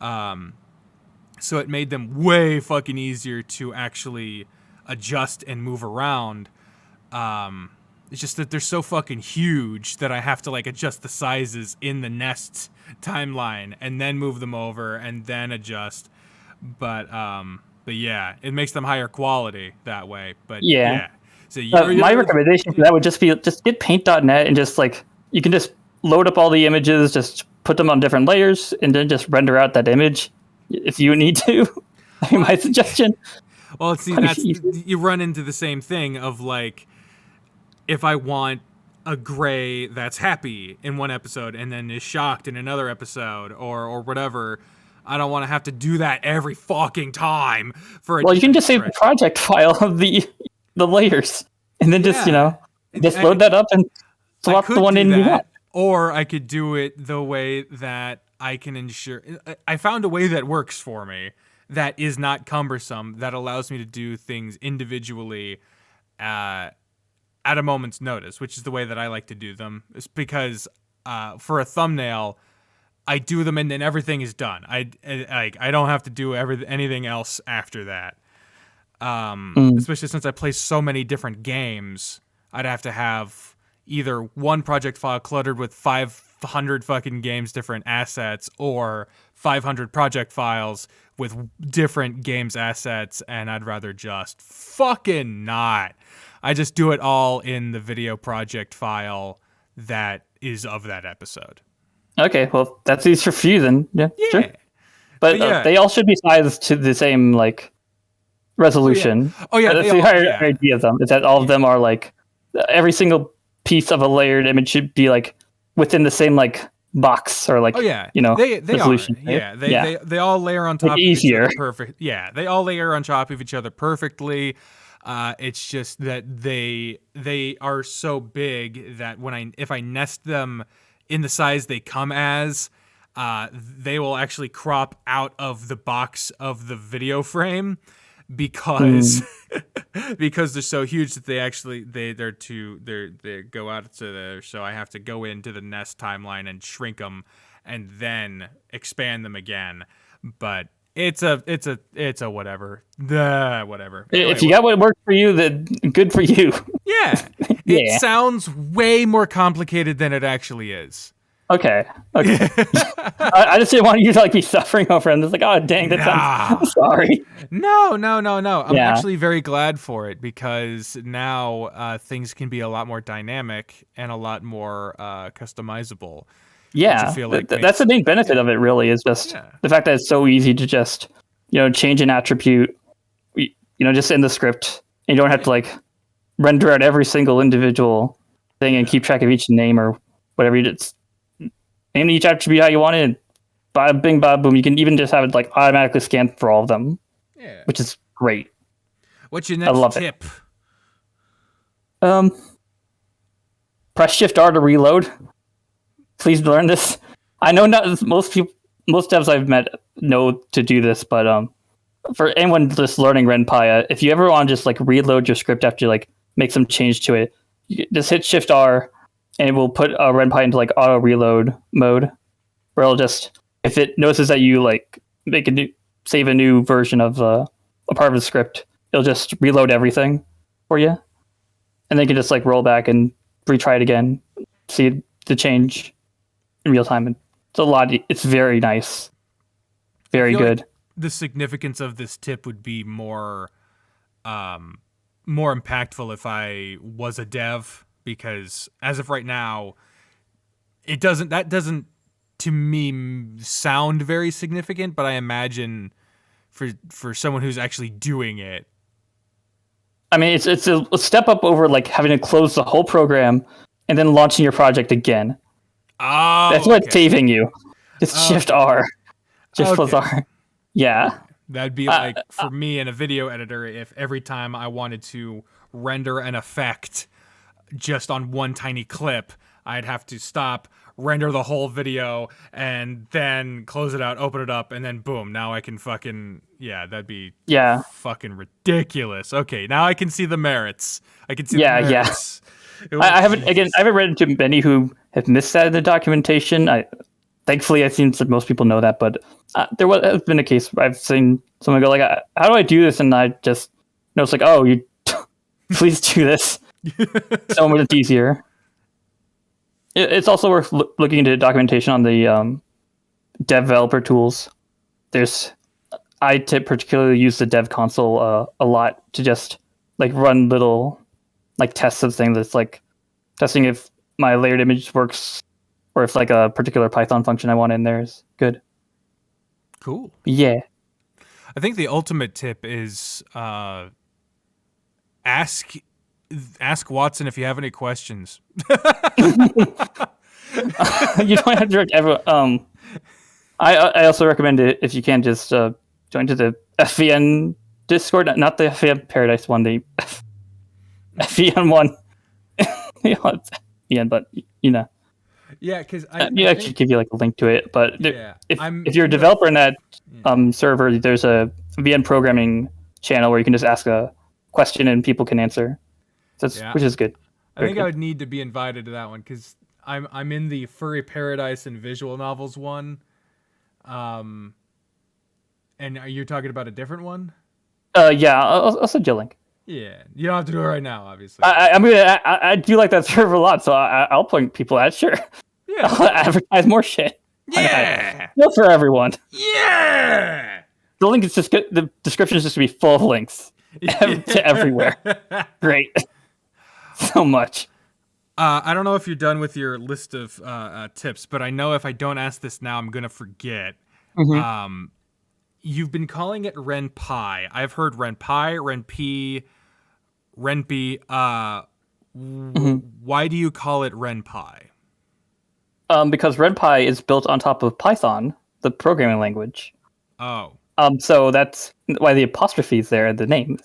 So it made them way fucking easier to actually adjust and move around. It's just that they're so fucking huge that I have to like adjust the sizes in the nest timeline and then move them over and then adjust. But yeah, it makes them higher quality that way. But yeah. So my recommendation for that would just be just get paint.net and just like you can just load up all the images, just put them on different layers, and then just render out that image if you need to. My suggestion. Well, see, you run into the same thing of like, if I want a gray that's happy in one episode and then is shocked in another episode or whatever, I don't want to have to do that every fucking time. You can just save the project file of the layers and then just load that up and swap the one in you want. Or I could do it the way that I can ensure. I found a way that works for me that is not cumbersome, that allows me to do things individually at a moment's notice, which is the way that I like to do them. It's because for a thumbnail, I do them and then everything is done. I don't have to do anything else after that. Especially since I play so many different games, I'd have to have either one project file cluttered with 500 fucking games, different assets, or 500 project files with different games assets, and I'd rather just fucking not. I just do it all in the video project file that is of that episode. Okay, well, that's easy for you then. Yeah. Sure. But they all should be sized to the same, like, resolution. Oh, yeah. That's the idea of them, is that all of them are, like, every single piece of a layered image should be, like, within the same, like, box or like, Oh yeah, you know, they resolution. are. Yeah, they all layer on top of each easier. other perfect. Yeah, they all layer on top of each other perfectly. It's just that they are so big that if I nest them in the size they come as, they will actually crop out of the box of the video frame because because they're so huge that they go out to there. So I have to go into the nest timeline and shrink them and then expand them again. But it's a whatever. Whatever. Anyway, If you got what works for you, then good for you. yeah. It sounds way more complicated than it actually is. Okay. I just didn't want you to like be suffering over it. I'm just like, oh dang, that sounds. I'm sorry. No. I'm actually very glad for it because now things can be a lot more dynamic and a lot more customizable. Yeah, I feel like that's the main benefit of it. Really, is just the fact that it's so easy to just change an attribute, just in the script, and you don't have to like render out every single individual thing and keep track of each name or whatever. You just name each attribute how you want it. Bada bing, bada boom. You can even just have it like automatically scan for all of them, which is great. What's your next tip? Press Shift R to reload. Please learn this. I know not most devs I've met know to do this, but for anyone just learning RenPy, if you ever want to just like reload your script after you like make some change to it, you just hit Shift R, and it will put RenPy into like auto reload mode, where it'll just, if it notices that you like save a new version of a part of the script, it'll just reload everything for you, and then you can just like roll back and retry it again, see the change in real time. It's very nice, very good. Like the significance of this tip would be more impactful if I was a dev, because as of right now, that doesn't to me sound very significant, but I imagine for someone who's actually doing it, I mean, it's a step up over like having to close the whole program and then launching your project again. Oh, that's what's saving you. Just Shift R. Just plus R. Yeah. That'd be like for me in a video editor, if every time I wanted to render an effect just on one tiny clip, I'd have to stop, render the whole video, and then close it out, open it up, and then boom, now I can that'd be fucking ridiculous. Okay, now I can see the merits. I can see the merits. I haven't read into many who have missed that in the documentation. Thankfully, I've seen most people know that, but there has been a case where I've seen someone go like, "How do I do this?" And I just know it's like, "Oh, you please do this." So much easier. It's also worth looking into documentation on the developer tools. I particularly use the dev console a lot to just like run little like tests of things. It's like testing if my layered image works, or if like a particular Python function I want in there is good. Cool. Yeah. I think the ultimate tip is ask Wattson if you have any questions. You don't have to direct everyone. I also recommend it if you can just join to the FVN Discord, not the FVN Paradise one, the FVN one. It's FVN, but Yeah, because I actually give you like a link to it. But if you're a developer in that server, there's a VN programming channel where you can just ask a question and people can answer. Which is good. I think I would need to be invited to that one because I'm in the Furry Paradise and Visual Novels one. And are you talking about a different one? Yeah, I'll send you a link. Yeah, you don't have to do it right now, obviously. I do like that server a lot, so I'll point people at. Sure. Yeah. I'll advertise more shit. Yeah. Not for everyone. Yeah. The link is just good. The description is just to be full of links to everywhere. Great. So much. I don't know if you're done with your list of tips, but I know if I don't ask this now, I'm gonna forget. Mm-hmm. You've been calling it RenPy. I've heard RenPy, Ren'Py. Why do you call it RenPy? Because RenPy is built on top of Python, the programming language. Oh. So that's why the apostrophe is there in the name.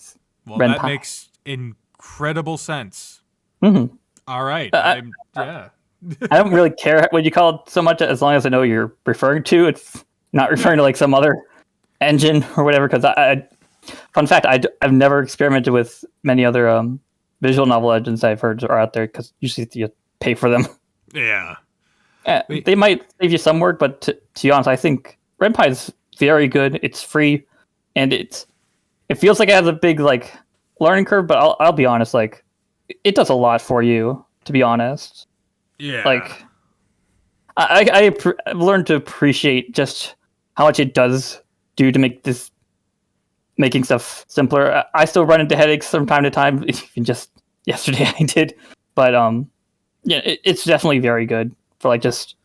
Well, RenPy. that makes incredible sense. Mm-hmm. All right. Yeah. I don't really care what you call it so much, as long as I know you're referring to. It's not referring to like some other engine or whatever. Because fun fact, I've never experimented with many other visual novel engines I've heard are out there, because usually you pay for them. Yeah. They might save you some work, but to be honest, I think RenPy is very good. It's free, and it feels like it has a big like learning curve. But I'll be honest, like it does a lot for you. To be honest. Yeah. Like, I've learned to appreciate just how much it does do to make making stuff simpler. I still run into headaches from time to time. Even just yesterday I did, but yeah, it's definitely very good for like just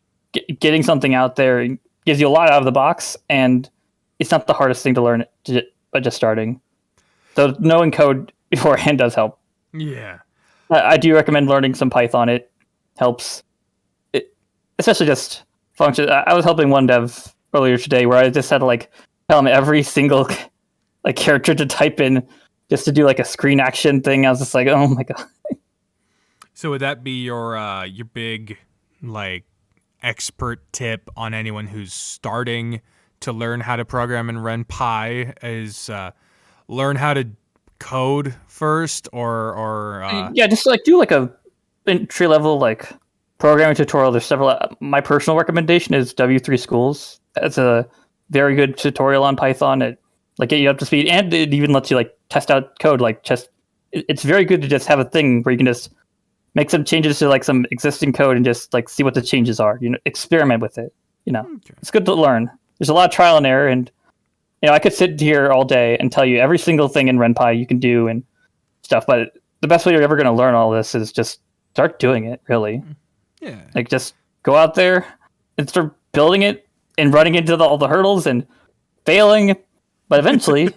getting something out there. It gives you a lot out of the box, and it's not the hardest thing to learn but just starting. So knowing code beforehand does help. Yeah. I do recommend learning some Python. It helps, especially just functions. I was helping one dev earlier today where I just had to like tell him every single like character to type in just to do like a screen action thing. I was just like, oh my god. So would that be your big like expert tip on anyone who's starting to learn how to program in RenPy? Is learn how to code first, or yeah, just like do like a entry level like programming tutorial. There's several. My personal recommendation is W3 Schools. It's a very good tutorial on Python. It like get you up to speed, and it even lets you like test out code. Like just it's very good to just have a thing where you can just make some changes to like some existing code and just like see what the changes are. Experiment with it. Okay. It's good to learn. There's a lot of trial and error, and I could sit here all day and tell you every single thing in RenPy you can do and stuff, but the best way you're ever going to learn all this is just start doing it, really. Yeah. Like, just go out there and start building it and running into all the hurdles and failing, but eventually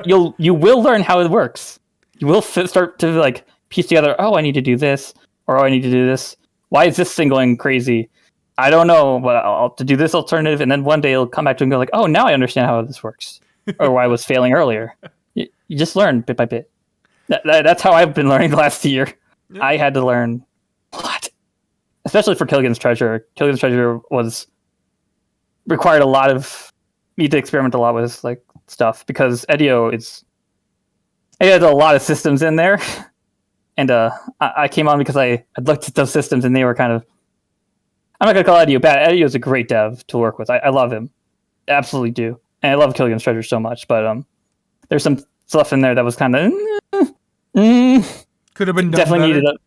you will learn how it works. You will start to, like, piece together, oh, I need to do this, or oh, I need to do this. Why is this thing going crazy? I don't know, but I'll to do this alternative, and then one day it'll come back to and go like, oh, now I understand how this works, or why I was failing earlier. You just learn bit by bit. That's how I've been learning the last year. Yeah. I had to learn a lot, especially for Killigan's Treasure. Killigan's Treasure required a lot of me to experiment a lot with like stuff, because Edio has a lot of systems in there, and I came on because I looked at those systems and they were kind of. I'm not going to call Edio bad. Edio is a great dev to work with. I love him. Absolutely do. And I love Killigan's Treasure so much. But there's some stuff in there that was kind of... Could have been done definitely better.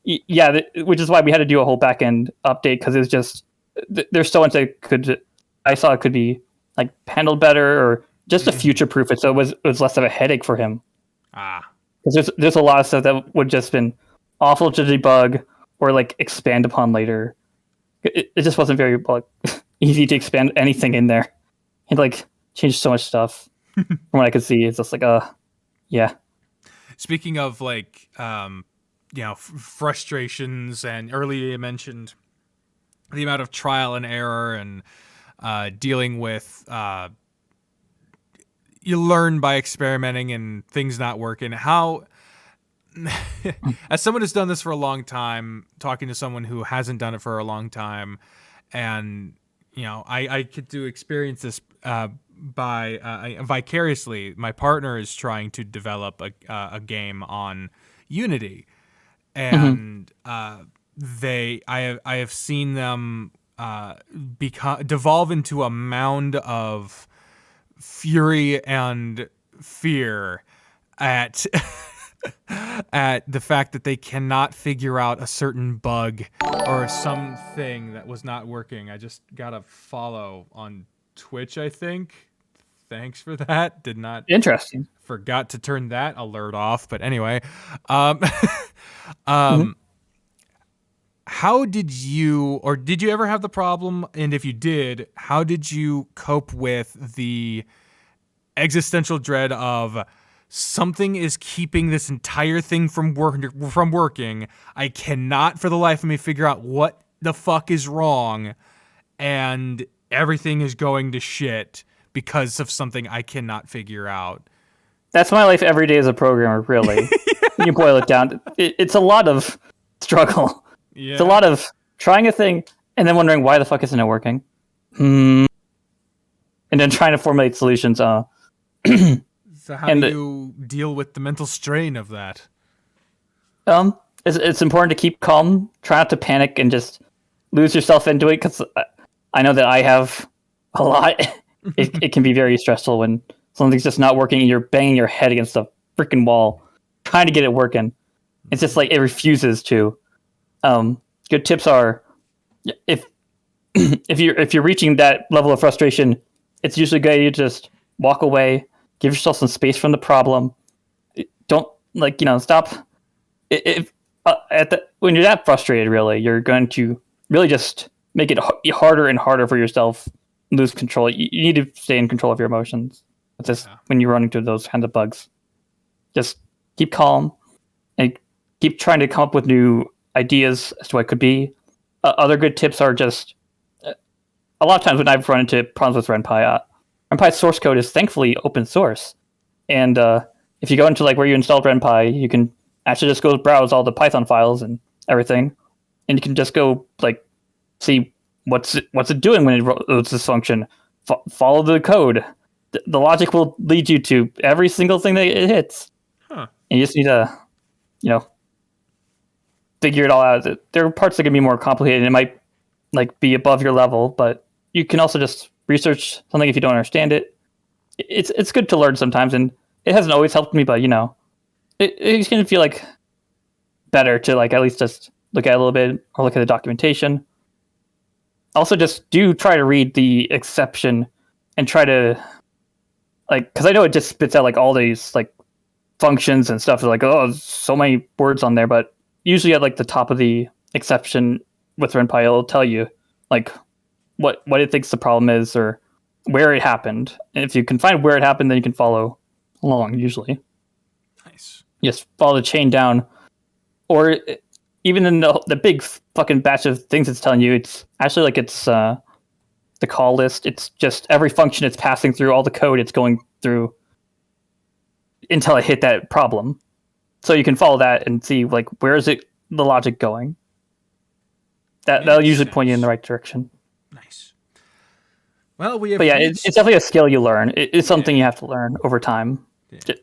Needed which is why we had to do a whole back-end update, because it's just... There's so much that I saw it could be like handled better, or just to future-proof it, so it was less of a headache for him. Because there's a lot of stuff that would just been awful to debug or like expand upon later. It just wasn't very like easy to expand anything in there. It like changed so much stuff from what I could see. It's just like yeah. Speaking of like frustrations, and earlier you mentioned the amount of trial and error and dealing with you learn by experimenting and things not working. How as someone who's done this for a long time, talking to someone who hasn't done it for a long time, and I get to experience this by vicariously. My partner is trying to develop a game on Unity, and I have seen them devolve into a mound of fury and fear at at the fact that they cannot figure out a certain bug or something that was not working. I just got a follow on Twitch, I think. Thanks for that. Did not. Interesting. Forgot to turn that alert off. But anyway, how did you ever have the problem? And if you did, how did you cope with the existential dread of something is keeping this entire thing from working? I cannot for the life of me figure out what the fuck is wrong, and everything is going to shit because of something I cannot figure out. That's my life every day as a programmer, really. When you boil it down, it's a lot of struggle. Yeah. It's a lot of trying a thing and then wondering why the fuck isn't it working. And then trying to formulate solutions. So how do you deal with the mental strain of that? It's important to keep calm, try not to panic, and just lose yourself into it, because I know that I have a lot. It can be very stressful when something's just not working and you're banging your head against a freaking wall trying to get it working. It's just like it refuses to. Good tips are, if you're reaching that level of frustration, it's usually good to just walk away, give yourself some space from the problem. Don't stop. When you're that frustrated, really, you're going to really just make it harder and harder for yourself. Lose control. You need to stay in control of your emotions. It's just when you're running into those kinds of bugs. Just keep calm and keep trying to come up with new ideas as to what it could be. Other good tips are just a lot of times when I've run into problems with RenPy, RenPy's source code is thankfully open source, and if you go into where you installed RenPy, you can actually just go browse all the Python files and everything, and you can just go see what's it doing when it loads this function. Follow the code. The logic will lead you to every single thing that it hits. And you just need to, figure it all out. There are parts that can be more complicated. It might be above your level, but you can also just research something if you don't understand it. It's good to learn sometimes, and it hasn't always helped me, but it's going to feel better to at least just look at it a little bit or look at the documentation. Also, just do try to read the exception and try to because I know it just spits out all these functions and stuff. Oh, so many words on there, but usually at the top of the exception with RenPy, it'll tell you what it thinks the problem is or where it happened. And if you can find where it happened, then you can follow along. Usually, nice. Just follow the chain down, or even in the big fucking batch of things it's telling you, it's actually it's the call list. It's just every function it's passing through, all the code it's going through until it hit that problem. So you can follow that and see where is the logic going. That'll usually point you in the right direction. Nice. Well, it's definitely a skill you learn. It's something you have to learn over time.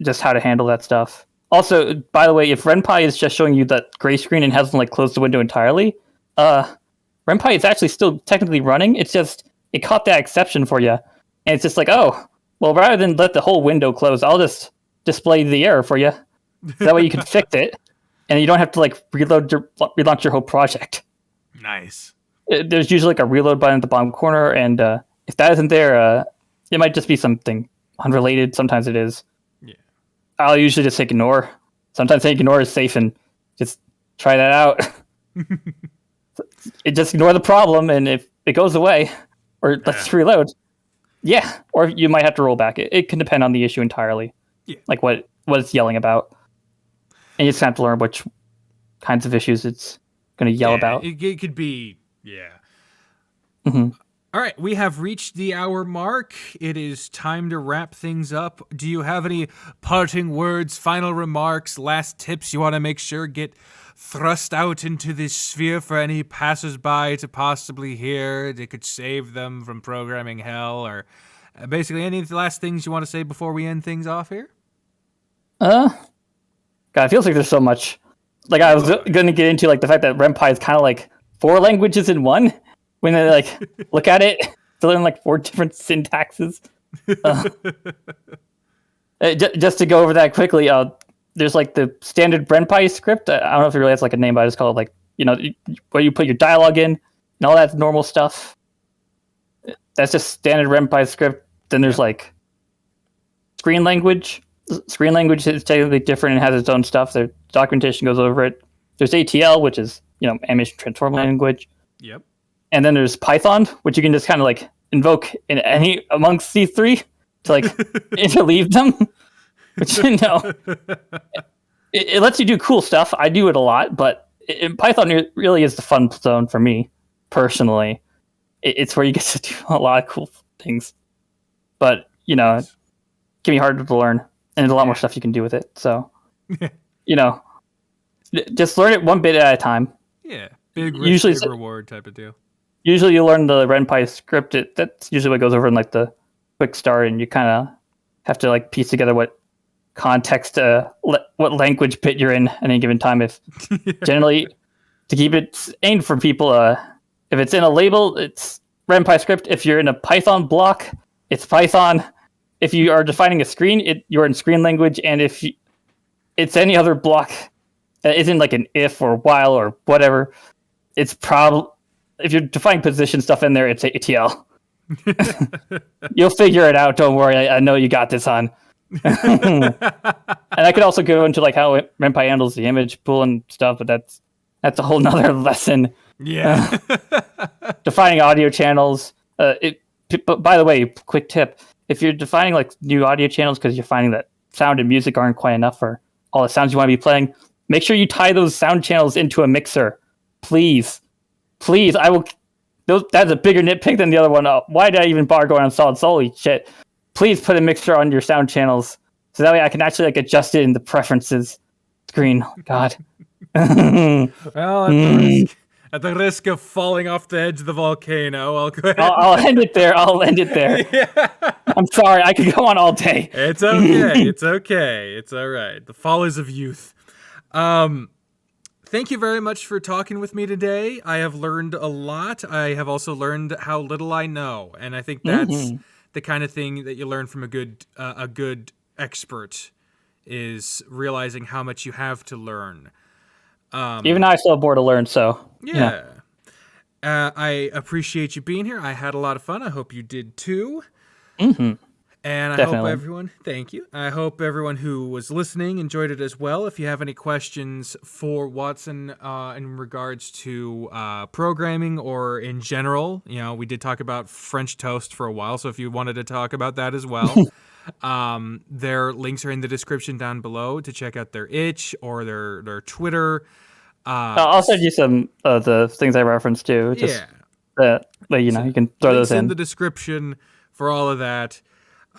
Just how to handle that stuff. Also, by the way, if RenPy is just showing you that gray screen and hasn't closed the window entirely, RenPy is actually still technically running. It's just it caught that exception for you, and it's just oh, well, rather than let the whole window close, I'll just display the error for you. That way you can fix it, and you don't have to relaunch your whole project. Nice. There's usually a reload button at the bottom corner, and if that isn't there, it might just be something unrelated. Sometimes it is. Yeah. I'll usually just ignore. Sometimes ignore is safe, and just try that out. Just ignore the problem, and if it goes away, or let's reload. Yeah, or you might have to roll back. It can depend on the issue entirely. Yeah. What it's yelling about. And you just have to learn which kinds of issues it's going to yell about. It could be, Mm-hmm. All right, we have reached the hour mark. It is time to wrap things up. Do you have any parting words, final remarks, last tips you want to make sure get thrust out into this sphere for any passersby to possibly hear that could save them from programming hell, or basically any last things you want to say before we end things off here? God, it feels like there's so much. I was going to get into the fact that RenPy is kind of 4 languages in one. When they look at it, to learn 4 different syntaxes. Just to go over that quickly, there's the standard RenPy script. I don't know if it really has a name, but I just call it where you put your dialogue in and all that normal stuff. That's just standard RenPy script. Then there's screen language. Screen language is technically different and has its own stuff. The documentation goes over it. There's ATL, which is animation transform language. Yep. And then there's Python, which you can just kind of invoke in any amongst these 3 to interleave them. Which it lets you do cool stuff. I do it a lot, but Python really is the fun zone for me. personally. It's where you get to do a lot of cool things. But, it can be harder to learn. And there's a lot more stuff you can do with it. So, just learn it one bit at a time. Yeah. Big risk, big reward type of deal. Usually you learn the RenPy script. That's usually what goes over in like the quick start, and you kind of have to like piece together what context, what language bit you're in at any given time. If generally to keep it aimed for people, if it's in a label, it's RenPy script. If you're in a Python block, it's Python. If you are defining a screen, you're in screen language, and if it's any other block that isn't like an if or while or whatever, it's probably, if you're defining position stuff in there, it's ATL. You'll figure it out. Don't worry. I know you got this, hon. And I could also go into like how RenPy handles the image pool and stuff, but that's a whole nother lesson. Yeah. Defining audio channels. But by the way, quick tip: if you're defining like new audio channels because you're finding that sound and music aren't quite enough for all the sounds you want to be playing, make sure you tie those sound channels into a mixer, please. I will. That's a bigger nitpick than the other one. Why did I even bother going on solid? Holy shit! Please put a mixer on your sound channels so that way I can actually like adjust it in the preferences screen. God. Well, at the risk of falling off the edge of the volcano, I'll go ahead. I'll end it there. Yeah. I'm sorry. I could go on all day. It's okay. It's okay. It's all right. The follies of youth. Thank you very much for talking with me today. I have learned a lot. I have also learned how little I know, and I think that's the kind of thing that you learn from a good expert, is realizing how much you have to learn. Even I still have more to learn, so yeah. I appreciate you being here. I had a lot of fun. I hope you did too. And I hope everyone, thank you. I hope everyone who was listening enjoyed it as well. If you have any questions for Wattson in regards to programming or in general, we did talk about French toast for a while. So if you wanted to talk about that as well, their links are in the description down below to check out their itch or their Twitter. I'll send you some of the things I referenced too. Just you can throw those in the description for all of that.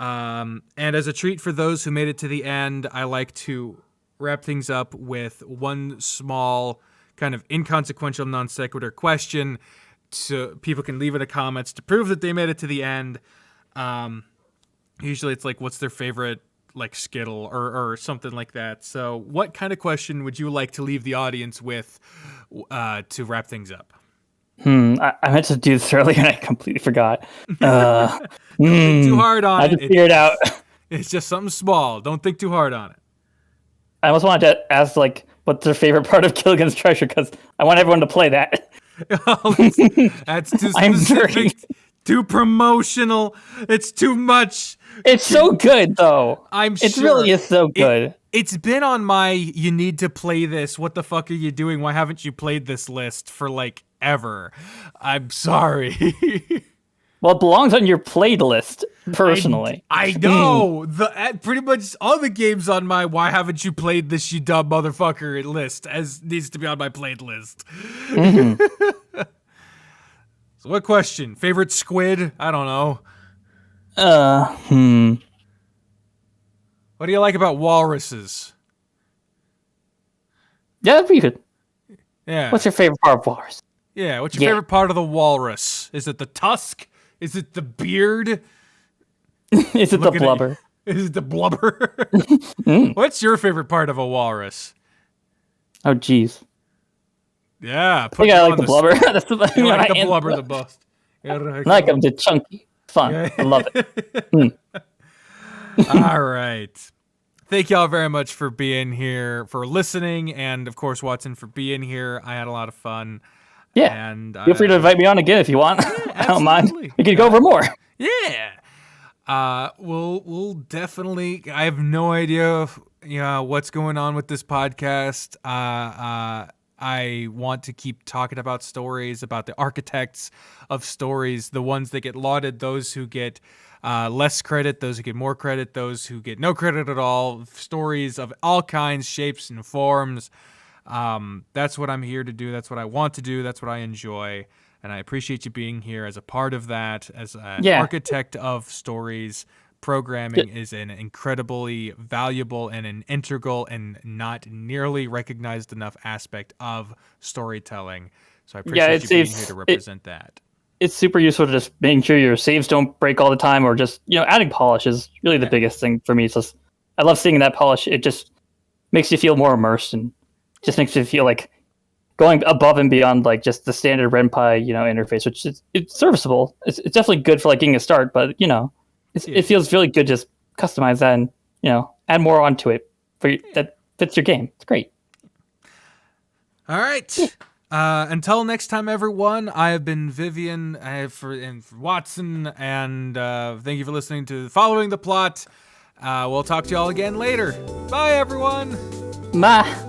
And as a treat for those who made it to the end, I like to wrap things up with one small kind of inconsequential non sequitur question, so people can leave in the comments to prove that they made it to the end. Usually it's like, what's their favorite like Skittle or something like that. So what kind of question would you like to leave the audience with to wrap things up? I meant to do this earlier and I completely forgot. Don't think too hard on it. I just figured it out. It's just something small. Don't think too hard on it. I almost wanted to ask, like, what's their favorite part of Gilligan's Treasure, because I want everyone to play that. That's too specific, too promotional. It's too much. It's so good, though. It really is so good. It's been on my, you need to play this. What the fuck are you doing? Why haven't you played this list for, like, ever? I'm sorry. Well, it belongs on your played list, personally. I know. Pretty much all the games on my why haven't you played this, you dumb motherfucker list as needs to be on my played list. So what question? Favorite squid? I don't know. What do you like about walruses? Yeah, that'd be good. Yeah. What's your favorite part of walrus? Yeah, what's your favorite part of the walrus? Is it the tusk? Is it the beard? Is it the blubber? Is it the blubber? What's your favorite part of a walrus? Oh, jeez. Yeah. I think I like the blubber. That's the like the blubber the best. I like them. They're chunky. Fun. Yeah. I love it. All right. Thank y'all very much for being here, for listening, and of course, Wattson, for being here. I had a lot of fun. Yeah. And feel free to invite me on again if you want. Yeah, I don't mind. We can go over more. Yeah. We'll definitely. I have no idea, what's going on with this podcast. I want to keep talking about stories, about the architects of stories, the ones that get lauded, those who get less credit, those who get more credit, those who get no credit at all, stories of all kinds, shapes, and forms. That's what I'm here to do. That's what I want to do. That's what I enjoy. and I appreciate you being here as a part of that, as an Yeah. architect of stories. Programming is an incredibly valuable and an integral and not nearly recognized enough aspect of storytelling. So I appreciate you being here to represent that. It's super useful to just making sure your saves don't break all the time, or just, adding polish is really the biggest thing for me. It's just, I love seeing that polish. It just makes you feel more immersed and just makes you feel like going above and beyond like just the standard RenPy, interface, which is it's serviceable. It's definitely good for like getting a start, but it feels really good to just customize that and add more onto it that fits your game. It's great. All right. Until next time, everyone, I have been Vivian for Wattson, and thank you for listening to Following the Plot. We'll talk to you all again later. Bye, everyone. Bye.